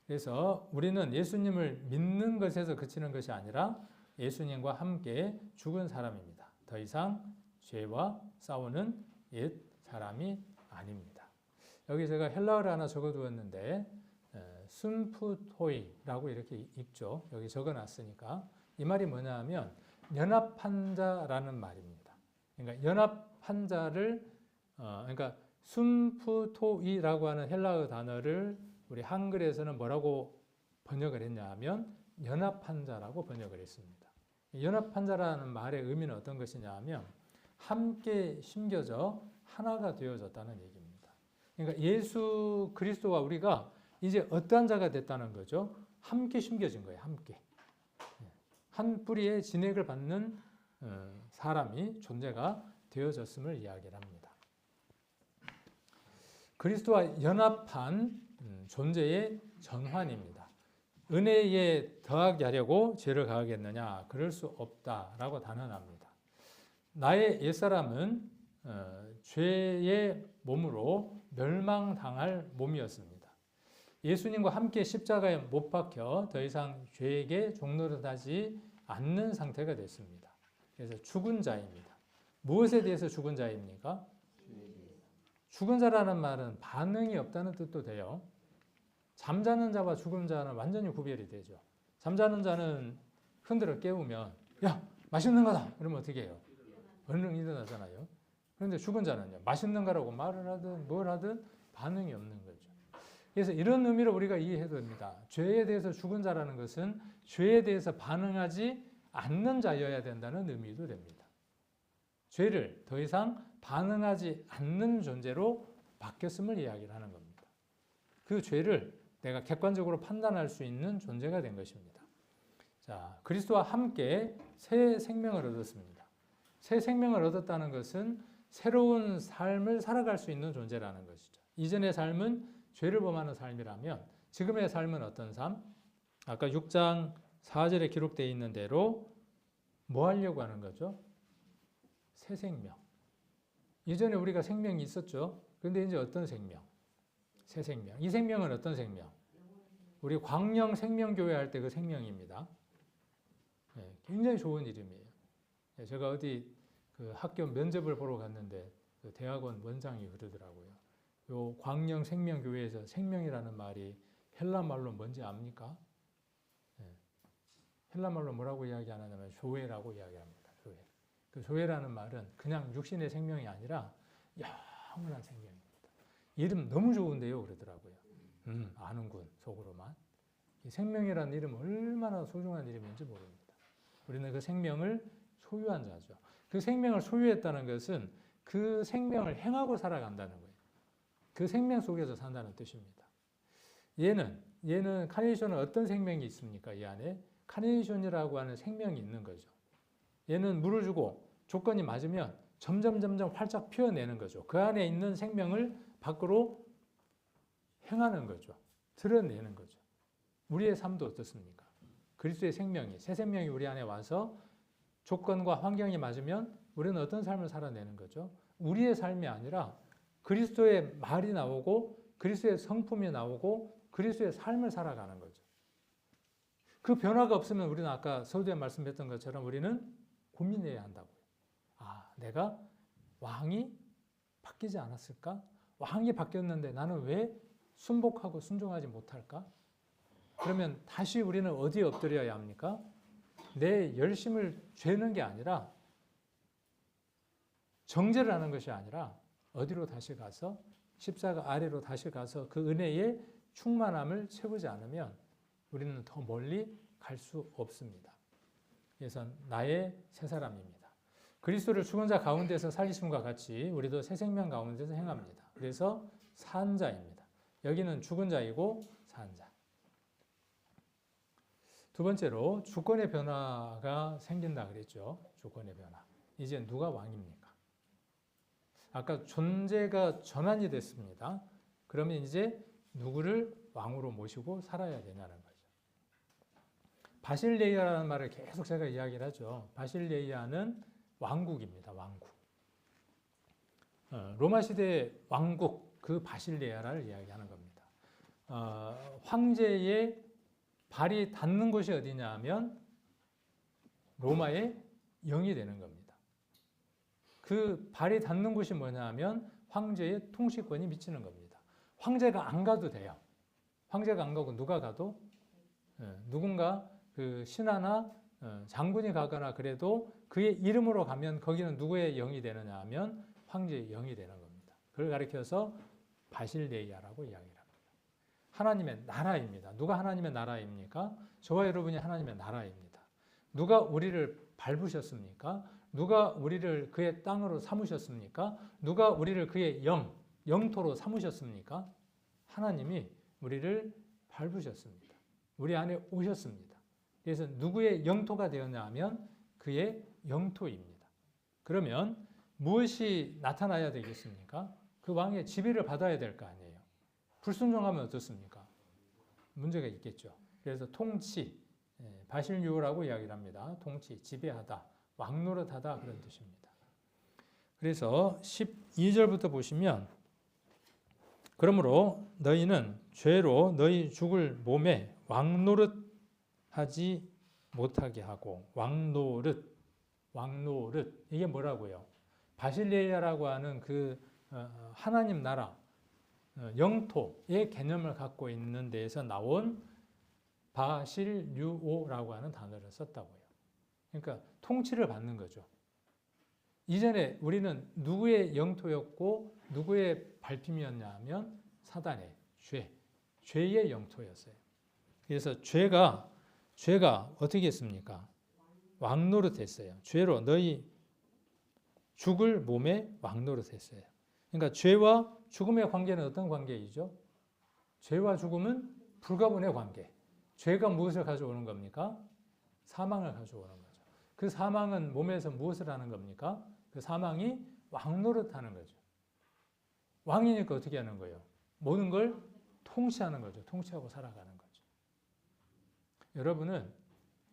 그래서 우리는 예수님을 믿는 것에서 그치는 것이 아니라 예수님과 함께 죽은 사람입니다. 더 이상 죄와 싸우는 옛 사람이 아닙니다. 여기 제가 헬라어를 하나 적어두었는데 순푸토이라고 이렇게 읽죠. 여기 적어놨으니까 이 말이 뭐냐 하면 연합한 자라는 말입니다. 그러니까 연합한 자를 그러니까 순푸토이라고 하는 헬라어 단어를 우리 한글에서는 뭐라고 번역을 했냐 하면 연합한 자라고 번역을 했습니다. 연합한 자라는 말의 의미는 어떤 것이냐 하면 함께 심겨져 하나가 되어졌다는 얘기입니다. 그러니까 예수 그리스도와 우리가 이제 어떠한 자가 됐다는 거죠? 함께 심겨진 거예요. 함께. 한 뿌리의 진액을 받는 사람이 존재가 되어졌음을 이야기를 합니다. 그리스도와 연합한 존재의 전환입니다. 은혜에 더하게 하려고 죄를 가하겠느냐? 그럴 수 없다라고 단언합니다. 나의 옛사람은 죄의 몸으로 멸망당할 몸이었습니다. 예수님과 함께 십자가에 못 박혀 더 이상 죄에게 종노릇하지 않는 상태가 됐습니다. 그래서 죽은 자입니다. 무엇에 대해서 죽은 자입니까? 죽은 자라는 말은 반응이 없다는 뜻도 돼요. 잠자는 자와 죽은 자는 완전히 구별이 되죠. 잠자는 자는 흔들어 깨우면 야 맛있는 거다 그러면 어떻게 해요? 얼른 일어나잖아요. 그런데 죽은 자는요, 맛있는 거라고 말을 하든 뭘 하든 반응이 없는 거죠. 그래서 이런 의미로 우리가 이해해도 됩니다. 죄에 대해서 죽은 자라는 것은 죄에 대해서 반응하지 않는 자여야 된다는 의미도 됩니다. 죄를 더 이상 반응하지 않는 존재로 바뀌었음을 이야기를 하는 겁니다. 그 죄를 내가 객관적으로 판단할 수 있는 존재가 된 것입니다. 자, 그리스도와 함께 새 생명을 얻었습니다. 새 생명을 얻었다는 것은 새로운 삶을 살아갈 수 있는 존재라는 것이죠. 이전의 삶은 죄를 범하는 삶이라면 지금의 삶은 어떤 삶? 아까 6장 4절에 기록되어 있는 대로 뭐 하려고 하는 거죠? 새 생명. 이전에 우리가 생명이 있었죠. 그런데 이제 어떤 생명? 새 생명. 이 생명은 어떤 생명? 우리 광영 생명교회 할 때 그 생명입니다. 네, 굉장히 좋은 이름이에요. 네, 제가 어디 그 학교 면접을 보러 갔는데 그 대학원 원장이 그러더라고요. 요 광영 생명교회에서 생명이라는 말이 헬라 말로 뭔지 압니까? 네. 헬라 말로 뭐라고 이야기하냐면 조회라고 이야기합니다. 조회. 그 조회라는 말은 그냥 육신의 생명이 아니라 영원한 생명입니다. 이름 너무 좋은데요, 그러더라고요. 아는군 속으로만. 이 생명이라는 이름은 얼마나 소중한 이름인지 모릅니다. 우리는 그 생명을 소유한 자죠. 그 생명을 소유했다는 것은 그 생명을 행하고 살아간다는 거예요. 그 생명 속에서 산다는 뜻입니다. 얘는 카네이션은 어떤 생명이 있습니까? 이 안에 카네이션이라고 하는 생명이 있는 거죠. 얘는 물을 주고 조건이 맞으면 점점 활짝 피어내는 거죠. 그 안에 있는 생명을 밖으로 행하는 거죠. 드러내는 거죠. 우리의 삶도 어떻습니까? 그리스도의 생명이, 새 생명이 우리 안에 와서 조건과 환경이 맞으면 우리는 어떤 삶을 살아내는 거죠? 우리의 삶이 아니라 그리스도의 말이 나오고 그리스도의 성품이 나오고 그리스도의 삶을 살아가는 거죠. 그 변화가 없으면 우리는 아까 서두에 말씀했던 것처럼 우리는 고민해야 한다고요. 아, 내가 왕이 바뀌지 않았을까? 왕이 바뀌었는데 나는 왜 순복하고 순종하지 못할까? 그러면 다시 우리는 어디에 엎드려야 합니까? 내 열심을 죄는 게 아니라 정죄를 하는 것이 아니라 어디로 다시 가서 십자가 아래로 다시 가서 그 은혜의 충만함을 채우지 않으면 우리는 더 멀리 갈 수 없습니다. 그래서 나의 새 사람입니다. 그리스도를 죽은 자 가운데서 살리심과 같이 우리도 새 생명 가운데서 행합니다. 그래서 산 자입니다. 여기는 죽은 자이고 산 자. 두 번째로 주권의 변화가 생긴다 그랬죠. 주권의 변화. 이제 누가 왕입니까? 아까 존재가 전환이 됐습니다. 그러면 이제 누구를 왕으로 모시고 살아야 되냐는 거죠. 바실레이아라는 말을 계속 제가 이야기를 하죠. 바실레이아는 왕국입니다. 왕국. 로마 시대의 왕국, 그 바실레이아를 이야기하는 겁니다. 황제의 발이 닿는 곳이 어디냐 하면 로마의 영이 되는 겁니다. 그 발이 닿는 곳이 뭐냐 하면 황제의 통치권이 미치는 겁니다. 황제가 안 가도 돼요. 황제가 안 가고 누가 가도 누군가 그 신하나 장군이 가거나 그래도 그의 이름으로 가면 거기는 누구의 영이 되느냐 하면 황제의 영이 되는 겁니다. 그걸 가리켜서 바실레이아라고 이야기를 합니다. 하나님의 나라입니다. 누가 하나님의 나라입니까? 저와 여러분이 하나님의 나라입니다. 누가 우리를 밟으셨습니까? 누가 우리를 그의 땅으로 삼으셨습니까? 누가 우리를 그의 영토로 삼으셨습니까? 하나님이 우리를 밟으셨습니다. 우리 안에 오셨습니다. 그래서 누구의 영토가 되었냐 하면 그의 영토입니다. 그러면 무엇이 나타나야 되겠습니까? 그 왕의 지배를 받아야 될 거 아니에요. 불순종하면 어떻습니까? 문제가 있겠죠. 그래서 통치, 바실유라고 이야기를 합니다. 통치, 지배하다, 왕노릇하다 그런 뜻입니다. 그래서 12절부터 보시면 그러므로 너희는 죄로 너희 죽을 몸에 왕노릇하지 못하게 하고 왕노릇 이게 뭐라고요? 바실레아라고 하는 그 하나님 나라 영토의 개념을 갖고 있는 데에서 나온 바실유오라고 하는 단어를 썼다고요. 그러니까 통치를 받는 거죠. 이전에 우리는 누구의 영토였고 누구의 밟힘이었냐 하면 사단의 죄의 영토였어요. 그래서 죄가 어떻게 했습니까? 왕노릇했어요. 죄로 너희 죽을 몸에 왕노릇했어요. 그러니까 죄와 죽음의 관계는 어떤 관계이죠? 죄와 죽음은 불가분의 관계. 죄가 무엇을 가져오는 겁니까? 사망을 가져오는 거죠. 그 사망은 몸에서 무엇을 하는 겁니까? 그 사망이 왕노릇하는 거죠. 왕이니까 어떻게 하는 거예요? 모든 걸 통치하는 거죠. 통치하고 살아가는 거죠. 여러분은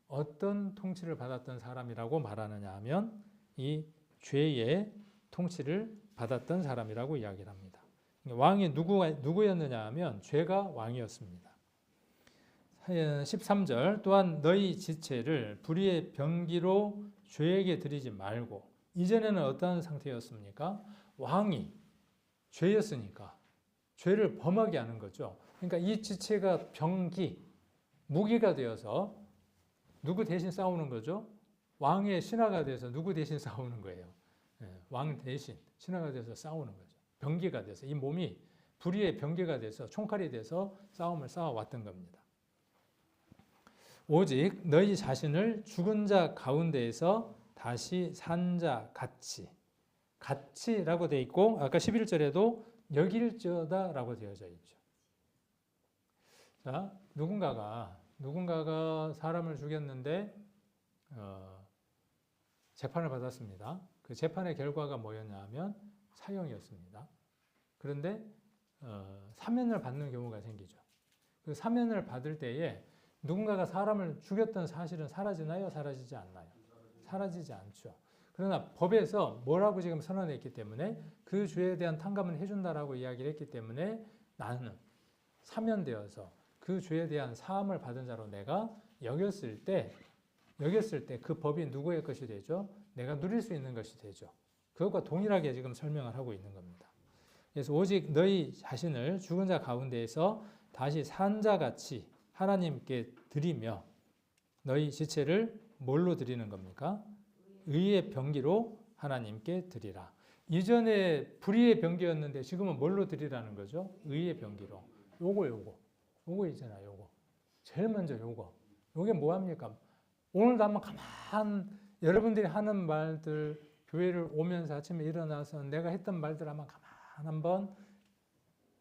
어떤 통치를 받았던 사람이라고 말하느냐 하면 이 죄의 통치를 받았던 사람이라고 이야기를 합니다. 왕이 누구였느냐 하면 죄가 왕이었습니다. 13절 또한 너희 지체를 불의의 병기로 죄에게 드리지 말고 이전에는 어떤 상태였습니까? 왕이 죄였으니까 죄를 범하게 하는 거죠. 그러니까 이 지체가 병기, 무기가 되어서 누구 대신 싸우는 거죠? 왕의 신하가 돼서 누구 대신 싸우는 거예요? 왕 대신 신하가 돼서 싸우는 거죠. 병기가 돼서 이 몸이 불의의 병기가 돼서 총칼이 돼서 싸움을 싸워왔던 겁니다. 오직 너희 자신을 죽은 자 가운데에서 다시 산 자 같이라고 되어 있고 아까 11절에도 여길저다라고 되어져 있죠. 자, 누군가가 사람을 죽였는데 재판을 받았습니다. 그 재판의 결과가 뭐였냐 하면 사형이었습니다. 그런데 사면을 받는 경우가 생기죠. 그 사면을 받을 때에 누군가가 사람을 죽였던 사실은 사라지나요? 사라지지 않나요? 사라지지 않죠. 그러나 법에서 뭐라고 지금 선언했기 때문에 그 죄에 대한 탕감을 해준다라고 이야기를 했기 때문에 나는 사면되어서 그 죄에 대한 사함을 받은 자로 내가 여겼을 때 그 법이 누구의 것이 되죠? 내가 누릴 수 있는 것이 되죠. 그것과 동일하게 지금 설명을 하고 있는 겁니다. 그래서 오직 너희 자신을 죽은 자 가운데에서 다시 산 자 같이 하나님께 드리며 너희 지체를 뭘로 드리는 겁니까? 의의 병기로 하나님께 드리라. 이전에 불의의 병기였는데 지금은 뭘로 드리라는 거죠? 의의 병기로. 요거 있잖아요. 요거. 제일 먼저 요거. 요게 뭐합니까? 오늘도 한번 여러분들이 하는 말들 교회를 오면서 아침에 일어나서 내가 했던 말들 한번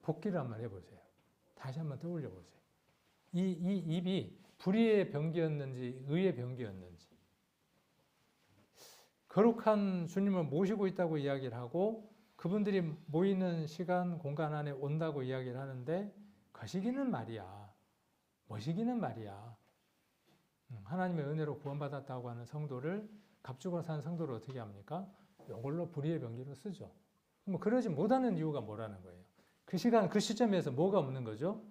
복기를 한번 해보세요. 다시 한번 떠올려 보세요. 이 입이 불의의 병기였는지 의의 병기였는지 거룩한 주님을 모시고 있다고 이야기를 하고 그분들이 모이는 시간 공간 안에 온다고 이야기를 하는데 거시기는 말이야. 뭐시기는 말이야. 하나님의 은혜로 구원받았다고 하는 성도를 값주고 산 성도를 어떻게 합니까? 이걸로 불의의 병기로 쓰죠. 뭐 그러지 못하는 이유가 뭐라는 거예요? 그 시간 그 시점에서 뭐가 없는 거죠?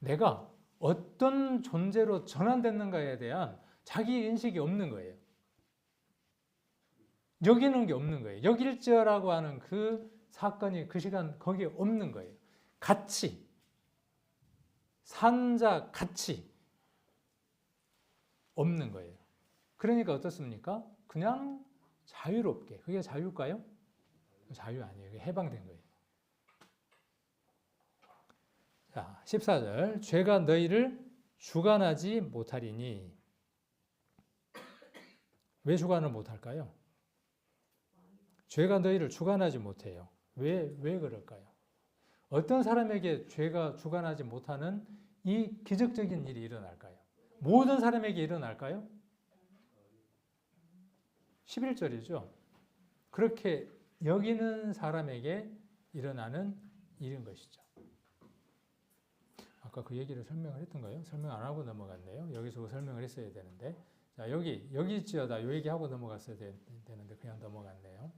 내가 어떤 존재로 전환됐는가에 대한 자기 인식이 없는 거예요. 여기는 게 없는 거예요. 여길저라고 하는 그 사건이 그 시간 거기에 없는 거예요. 같이 산자 같이 없는 거예요. 그러니까 어떻습니까? 그냥 자유롭게. 그게 자유일까요? 자유 아니에요. 해방된 거예요. 자, 14절. 죄가 너희를 주관하지 못하리니. 왜 주관을 못할까요? 죄가 너희를 주관하지 못해요. 왜 그럴까요? 어떤 사람에게 죄가 주관하지 못하는 이 기적적인 일이 일어날까요? 모든 사람에게 일어날까요? 11절이죠. 그렇게 여기는 사람에게 일어나는 일인 것이죠. 아까 그 얘기를 설명을 했던가요? 설명 안 하고 넘어갔네요. 여기서 설명을 했어야 되는데. 자, 여기일지어다 요 얘기하고 넘어갔어야 되는데 그냥 넘어갔네요.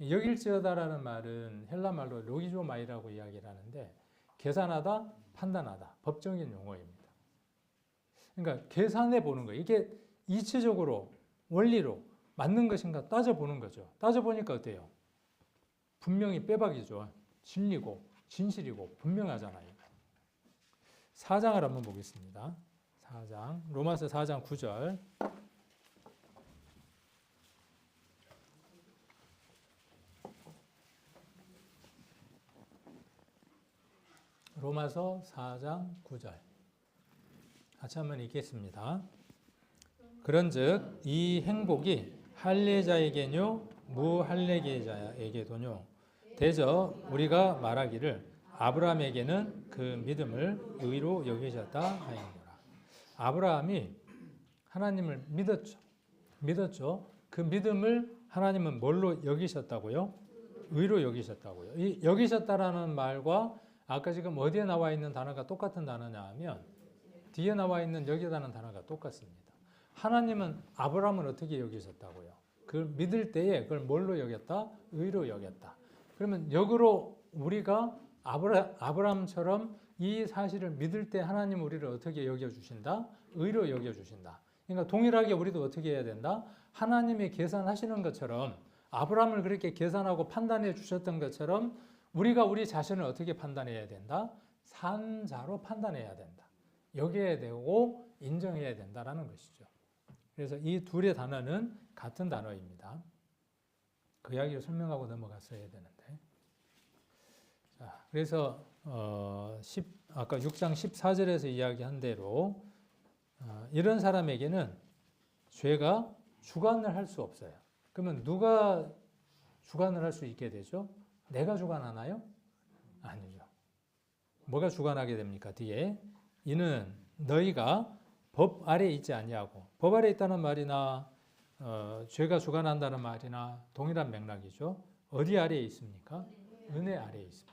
여길지어다라는 말은 헬라 말로 로기조마이라고 이야기를 하는데 계산하다, 판단하다, 법적인 용어입니다. 그러니까 계산해 보는 거예요. 이게 이치적으로, 원리로 맞는 것인가 따져보는 거죠. 따져보니까 어때요? 분명히 빼박이죠. 진리고, 진실이고, 분명하잖아요. 4장을 한번 보겠습니다. 4장, 로마서 4장 9절. 로마서 4장 9절. 같이 한번 읽겠습니다. 그런즉 이 행복이 할례자에게뇨 무할례자에게도뇨 대저 우리가 말하기를 아브라함에게는 그 믿음을 의로 여기셨다 하였노라. 아브라함이 하나님을 믿었죠. 그 믿음을 하나님은 뭘로 여기셨다고요? 의로 여기셨다고요. 이 여기셨다라는 말과 아까 지금 어디에 나와 있는 단어가 똑같은 단어냐 하면 뒤에 나와 있는 여기다는 단어가 똑같습니다. 하나님은 아브라함을 어떻게 여기셨다고요? 그걸 믿을 때에 그걸 뭘로 여겼다? 의로 여겼다. 그러면 역으로 우리가 아브라함처럼 이 사실을 믿을 때 하나님 우리를 어떻게 여겨주신다? 의로 여겨주신다. 그러니까 동일하게 우리도 어떻게 해야 된다? 하나님이 계산하시는 것처럼 아브라함을 그렇게 계산하고 판단해 주셨던 것처럼 우리가 우리 자신을 어떻게 판단해야 된다? 산자로 판단해야 된다. 여겨야 되고 인정해야 된다라는 것이죠. 그래서 이 둘의 단어는 같은 단어입니다. 그 이야기를 설명하고 넘어갔어야 되는데. 자, 그래서 아까 6장 14절에서 이야기한 대로 이런 사람에게는 죄가 주관을 할 수 없어요. 그러면 누가 주관을 할 수 있게 되죠? 내가 주관하나요? 아니죠. 뭐가 주관하게 됩니까? 뒤에 이는 너희가 법 아래에 있지 아니하고, 법 아래에 있다는 말이나 죄가 주관한다는 말이나 동일한 맥락이죠. 어디 아래에 있습니까? 은혜 아래에 있습니다.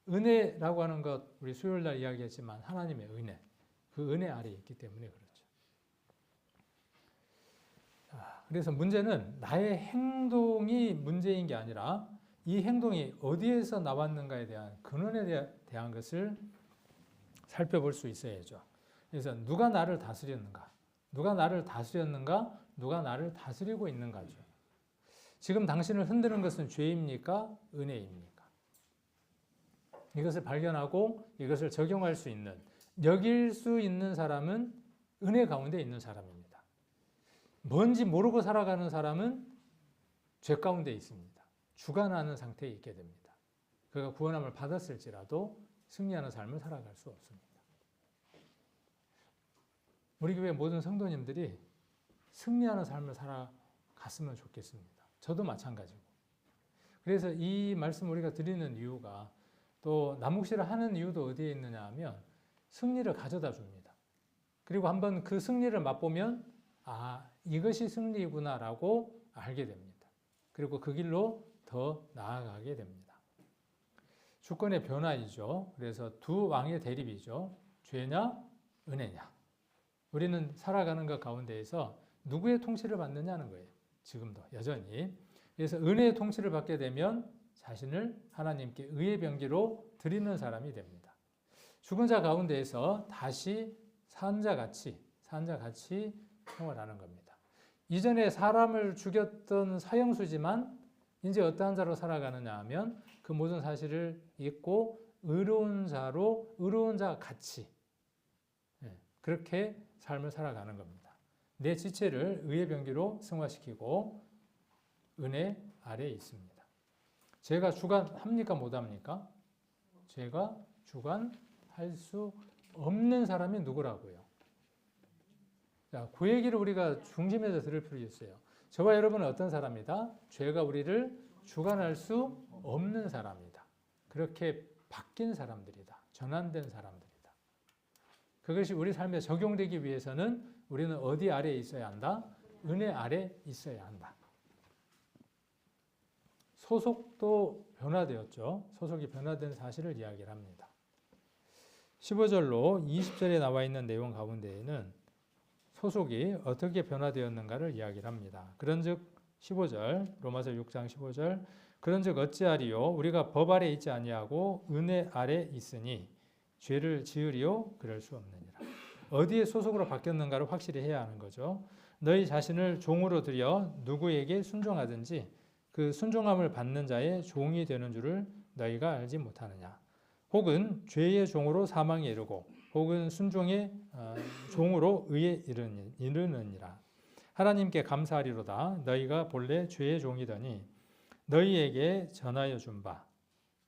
은혜라고 하는 것 우리 수요일 날 이야기했지만 하나님의 은혜, 그 은혜 아래에 있기 때문에 그렇죠. 그래서 문제는 나의 행동이 문제인 게 아니라 이 행동이 어디에서 나왔는가에 대한 근원에 대한 것을 살펴볼 수 있어야죠. 그래서 누가 나를 다스렸는가? 누가 나를 다스렸는가? 누가 나를 다스리고 있는가죠. 지금 당신을 흔드는 것은 죄입니까? 은혜입니까? 이것을 발견하고 이것을 적용할 수 있는, 여길 수 있는 사람은 은혜 가운데 있는 사람입니다. 뭔지 모르고 살아가는 사람은 죄 가운데 있습니다. 주관하는 상태에 있게 됩니다. 그가 구원함을 받았을지라도 승리하는 삶을 살아갈 수 없습니다. 우리 교회 모든 성도님들이 승리하는 삶을 살아갔으면 좋겠습니다. 저도 마찬가지고. 그래서 이 말씀 우리가 드리는 이유가, 또 남목실을 하는 이유도 어디에 있느냐 하면 승리를 가져다 줍니다. 그리고 한번 그 승리를 맛보면 이것이 승리구나라고 알게 됩니다. 그리고 그 길로 더 나아가게 됩니다. 주권의 변화이죠. 그래서 두 왕의 대립이죠. 죄냐, 은혜냐. 우리는 살아가는 것 가운데에서 누구의 통치를 받느냐는 거예요. 지금도 여전히. 그래서 은혜의 통치를 받게 되면 자신을 하나님께 의의 병기로 드리는 사람이 됩니다. 죽은 자 가운데에서 다시 산 자같이 생활하는 겁니다. 이전에 사람을 죽였던 사형수지만 이제 어떠한 자로 살아가느냐 하면 그 모든 사실을 잊고 의로운 자 같이 그렇게 삶을 살아가는 겁니다. 내 지체를 의의 병기로 승화시키고 은혜 아래에 있습니다. 죄가 주관합니까? 못합니까? 죄가 주관할 수 없는 사람이 누구라고요? 자, 그 얘기를 우리가 중심에서 들을 필요 있어요. 저와 여러분은 어떤 사람이다? 죄가 우리를 주관할 수 없는 사람이다. 그렇게 바뀐 사람들이다. 전환된 사람들이다. 그것이 우리 삶에 적용되기 위해서는 우리는 어디 아래에 있어야 한다? 은혜 아래 있어야 한다. 소속도 변화되었죠. 소속이 변화된 사실을 이야기를 합니다. 15절로 20절에 나와 있는 내용 가운데에는 소속이 어떻게 변화되었는가를 이야기를 합니다. 그런즉 15절 로마서 6장 15절 그런즉 어찌하리요 우리가 법 아래 있지 아니하고 은혜 아래 있으니 죄를 지으리요 그럴 수 없느니라. 어디에 소속으로 바뀌었는가를 확실히 해야 하는 거죠. 너희 자신을 종으로 들여 누구에게 순종하든지 그 순종함을 받는 자의 종이 되는 줄을 너희가 알지 못하느냐. 혹은 죄의 종으로 사망에 이르고 혹은 순종의 종으로 의에 이르느니라. 하나님께 감사하리로다. 너희가 본래 죄의 종이더니 너희에게 전하여 준 바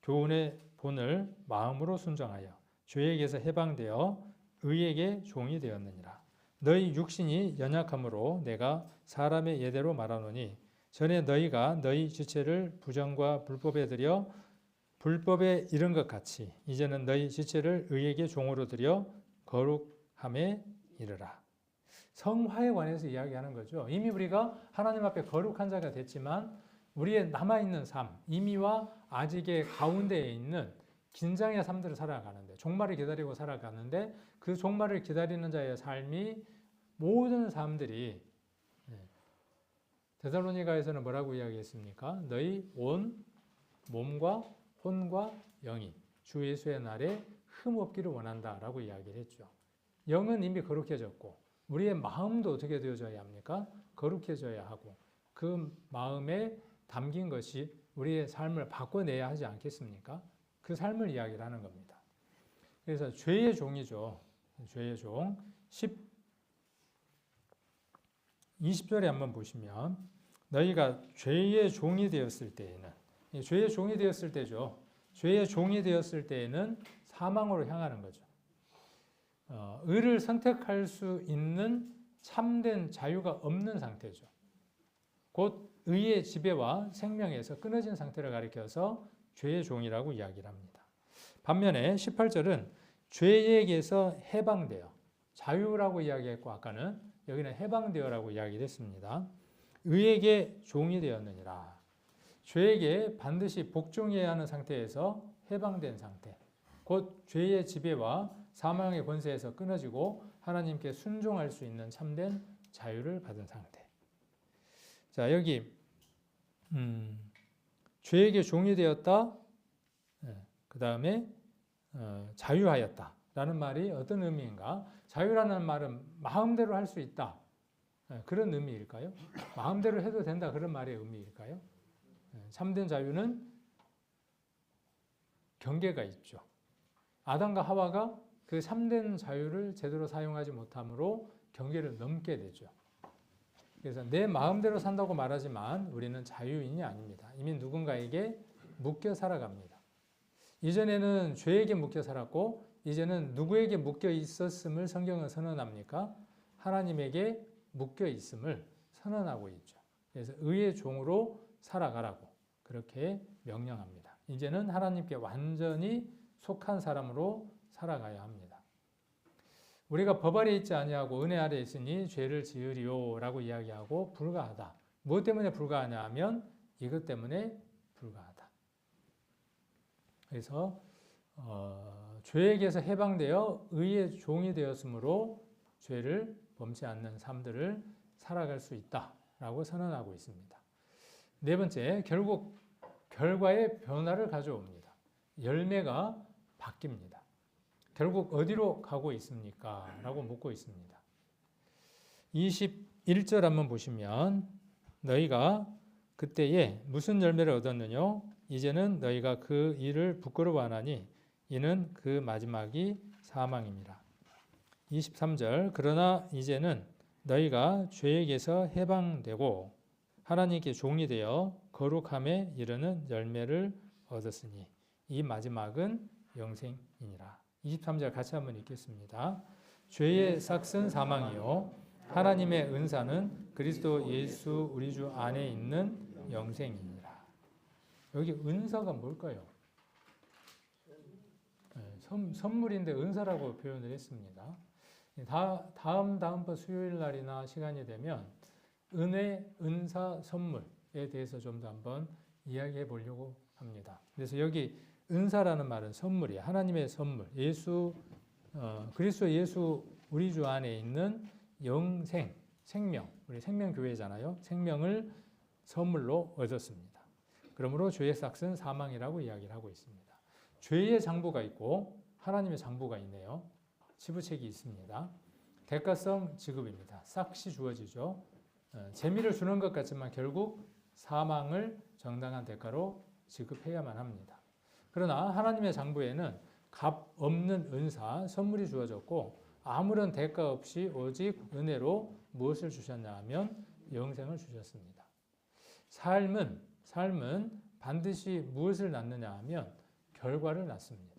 교훈의 본을 마음으로 순종하여 죄에게서 해방되어 의에게 종이 되었느니라. 너희 육신이 연약함으로 내가 사람의 예대로 말하노니 전에 너희가 너희 지체를 부정과 불법에 들여 불법에 이른 것 같이 이제는 너희 지체를 의에게 종으로 들여 거룩함에 이르라. 성화에 관해서 이야기하는 거죠. 이미 우리가 하나님 앞에 거룩한 자가 됐지만 우리의 남아있는 삶, 이미와 아직의 가운데에 있는 긴장의 삶들을 살아가는데 종말을 기다리고 살아가는데 그 종말을 기다리는 자의 삶이 모든 사람들이 데살로니가에서는 뭐라고 이야기했습니까? 너희 온 몸과 혼과 영이 주 예수의 날에 흠 없기를 원한다라고 이야기를 했죠. 영은 이미 거룩해졌고 우리의 마음도 어떻게 되어져야 합니까? 거룩해져야 하고 그 마음에 담긴 것이 우리의 삶을 바꿔내야 하지 않겠습니까? 그 삶을 이야기를 하는 겁니다. 그래서 죄의 종이죠. 죄의 종. 20절에 한번 보시면 너희가 죄의 종이 되었을 때에는 죄의 종이 되었을 때죠. 죄의 종이 되었을 때에는 사망으로 향하는 거죠. 의를 선택할 수 있는 참된 자유가 없는 상태죠. 곧 의의 지배와 생명에서 끊어진 상태를 가리켜서 죄의 종이라고 이야기를 합니다. 반면에 18절은 죄에게서 해방되어 자유라고 이야기했고 아까는 여기는 해방되어라고 이야기를 했습니다. 의에게 종이 되었느니라. 죄에게 반드시 복종해야 하는 상태에서 해방된 상태. 곧 죄의 지배와 사망의 권세에서 끊어지고 하나님께 순종할 수 있는 참된 자유를 받은 상태. 자, 여기 죄에게 종이 되었다. 그 다음에 자유하였다라는 말이 어떤 의미인가? 자유라는 말은 마음대로 할 수 있다. 그런 의미일까요? 마음대로 해도 된다 그런 말의 의미일까요? 참된 자유는 경계가 있죠. 아담과 하와가 그 참된 자유를 제대로 사용하지 못함으로 경계를 넘게 되죠. 그래서 내 마음대로 산다고 말하지만 우리는 자유인이 아닙니다. 이미 누군가에게 묶여 살아갑니다. 이전에는 죄에게 묶여 살았고 이제는 누구에게 묶여 있었음을 성경은 선언합니까? 하나님에게 묶여 있음을 선언하고 있죠. 그래서 의의 종으로 살아가라고 그렇게 명령합니다. 이제는 하나님께 완전히 속한 사람으로 살아가야 합니다. 우리가 법 아래 있지 아니하고 은혜 아래 있으니 죄를 지으리오라고 이야기하고 불가하다. 무엇 때문에 불가하냐 하면 이것 때문에 불가하다. 그래서 죄에게서 해방되어 의의 종이 되었으므로 죄를 범치 않는 삶들을 살아갈 수 있다라고 선언하고 있습니다. 네 번째, 결국 결과의 변화를 가져옵니다. 열매가 바뀝니다. 결국 어디로 가고 있습니까? 라고 묻고 있습니다. 21절 한번 보시면 너희가 그때에 무슨 열매를 얻었느냐? 이제는 너희가 그 일을 부끄러워하나니 이는 그 마지막이 사망입니다. 23절 그러나 이제는 너희가 죄에게서 해방되고 하나님께 종이 되어 거룩함에 이르는 열매를 얻었으니 이 마지막은 영생이니라. 23절 같이 한번 읽겠습니다. 죄의 삭은 사망이요 하나님의 은사는 그리스도 예수 우리 주 안에 있는 영생이니라. 여기 은사가 뭘까요? 선물인데 은사라고 표현을 했습니다. 다음번 수요일 날이나 시간이 되면 은혜, 은사, 선물에 대해서 좀 더 한번 이야기해 보려고 합니다. 그래서 여기 은사라는 말은 선물이에요. 하나님의 선물. 그리스도 예수 우리 주 안에 있는 영생, 생명. 우리 생명교회잖아요. 생명을 선물로 얻었습니다. 그러므로 죄의 삭은 사망이라고 이야기를 하고 있습니다. 죄의 장부가 있고 하나님의 장부가 있네요. 치부책이 있습니다. 대가성 지급입니다. 싹시 주어지죠. 재미를 주는 것 같지만 결국 사망을 정당한 대가로 지급해야만 합니다. 그러나 하나님의 장부에는 값 없는 은사, 선물이 주어졌고 아무런 대가 없이 오직 은혜로 무엇을 주셨냐 하면 영생을 주셨습니다. 삶은 반드시 무엇을 낳느냐 하면 결과를 낳습니다.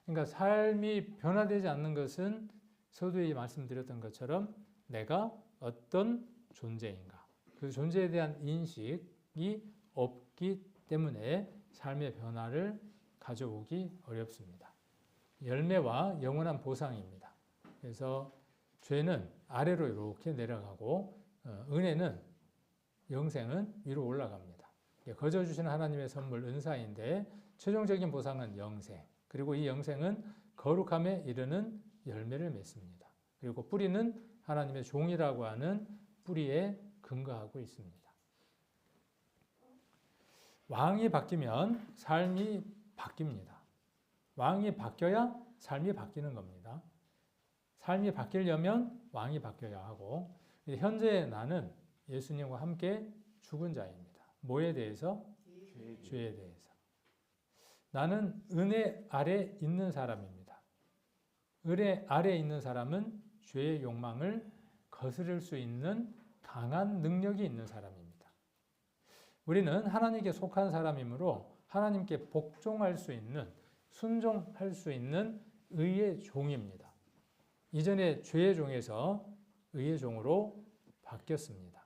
그러니까 삶이 변화되지 않는 것은 서두에 말씀드렸던 것처럼 내가 어떤 존재인가, 그 존재에 대한 인식이 없기 때문에 삶의 변화를 가져오기 어렵습니다. 열매와 영원한 보상입니다. 그래서 죄는 아래로 이렇게 내려가고 은혜는, 영생은 위로 올라갑니다. 거저 주시는 하나님의 선물 은사인데 최종적인 보상은 영생, 그리고 이 영생은 거룩함에 이르는 열매를 맺습니다. 그리고 뿌리는 하나님의 종이라고 하는 뿌리에 근거하고 있습니다. 왕이 바뀌면 삶이 바뀝니다. 왕이 바뀌어야 삶이 바뀌는 겁니다. 삶이 바뀌려면 왕이 바뀌어야 하고, 현재 나는 예수님과 함께 죽은 자입니다. 뭐에 대해서? 죄에 대해서. 나는 은혜 아래 있는 사람입니다. 은혜 아래 있는 사람은 죄의 욕망을 거스를 수 있는 강한 능력이 있는 사람입니다. 우리는 하나님께 속한 사람이므로 하나님께 복종할 수 있는, 순종할 수 있는 의의 종입니다. 이전에 죄의 종에서 의의 종으로 바뀌었습니다.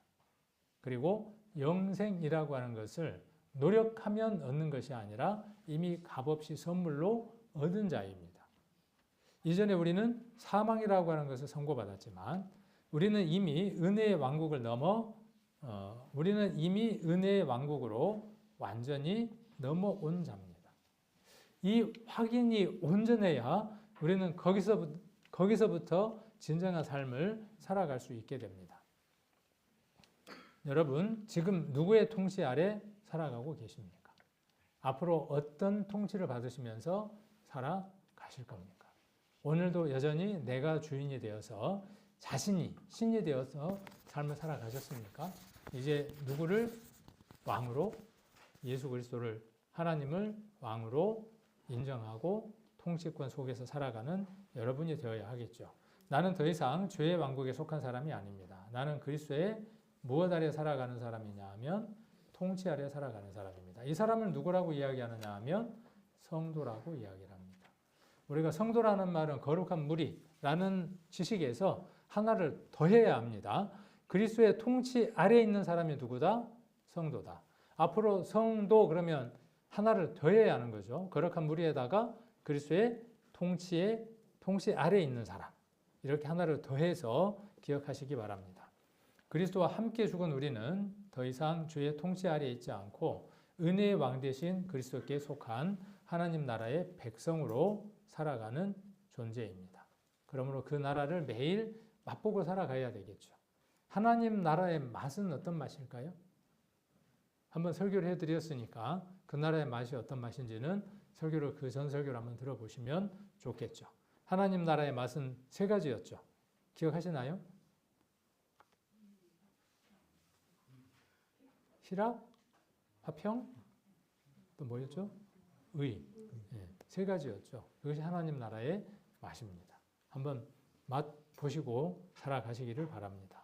그리고 영생이라고 하는 것을 노력하면 얻는 것이 아니라 이미 값없이 선물로 얻은 자입니다. 이전에 우리는 사망이라고 하는 것을 선고받았지만 우리는 이미 은혜의 왕국을 넘어 우리는 이미 은혜의 왕국으로 완전히 넘어온 자입니다. 이 확인이 온전해야 우리는 거기서부터 진정한 삶을 살아갈 수 있게 됩니다. 여러분, 지금 누구의 통치 아래 살아가고 계십니까? 앞으로 어떤 통치를 받으시면서 살아가실 겁니까? 오늘도 여전히 내가 주인이 되어서 자신이 신이 되어서 삶을 살아가셨습니까? 이제 누구를 왕으로, 예수 그리스도를, 하나님을 왕으로 인정하고 통치권 속에서 살아가는 여러분이 되어야 하겠죠. 나는 더 이상 죄의 왕국에 속한 사람이 아닙니다. 나는 그리스도의 무엇 아래 살아가는 사람이냐 하면 통치 아래 살아가는 사람입니다. 이 사람을 누구라고 이야기하느냐 하면 성도라고 이야기를 합니다. 우리가 성도라는 말은 거룩한 무리라는 지식에서 하나를 더해야 합니다. 그리스도의 통치 아래에 있는 사람이 누구다? 성도다. 앞으로 성도 그러면 하나를 더해야 하는 거죠. 거룩한 무리에다가 그리스도의 통치 아래에 있는 사람. 이렇게 하나를 더해서 기억하시기 바랍니다. 그리스도와 함께 죽은 우리는 더 이상 죄의 통치 아래에 있지 않고 은혜의 왕 대신 그리스도께 속한 하나님 나라의 백성으로 살아가는 존재입니다. 그러므로 그 나라를 매일 맛보고 살아가야 되겠죠. 하나님 나라의 맛은 어떤 맛일까요? 한번 설교를 해드렸으니까 그 나라의 맛이 어떤 맛인지는 설교를 그 전 설교를 한번 들어보시면 좋겠죠. 하나님 나라의 맛은 세 가지였죠. 기억하시나요? 희락, 화평, 또 뭐였죠? 의. 네, 세 가지였죠. 이것이 하나님 나라의 맛입니다. 한번 맛 보시고 살아가시기를 바랍니다.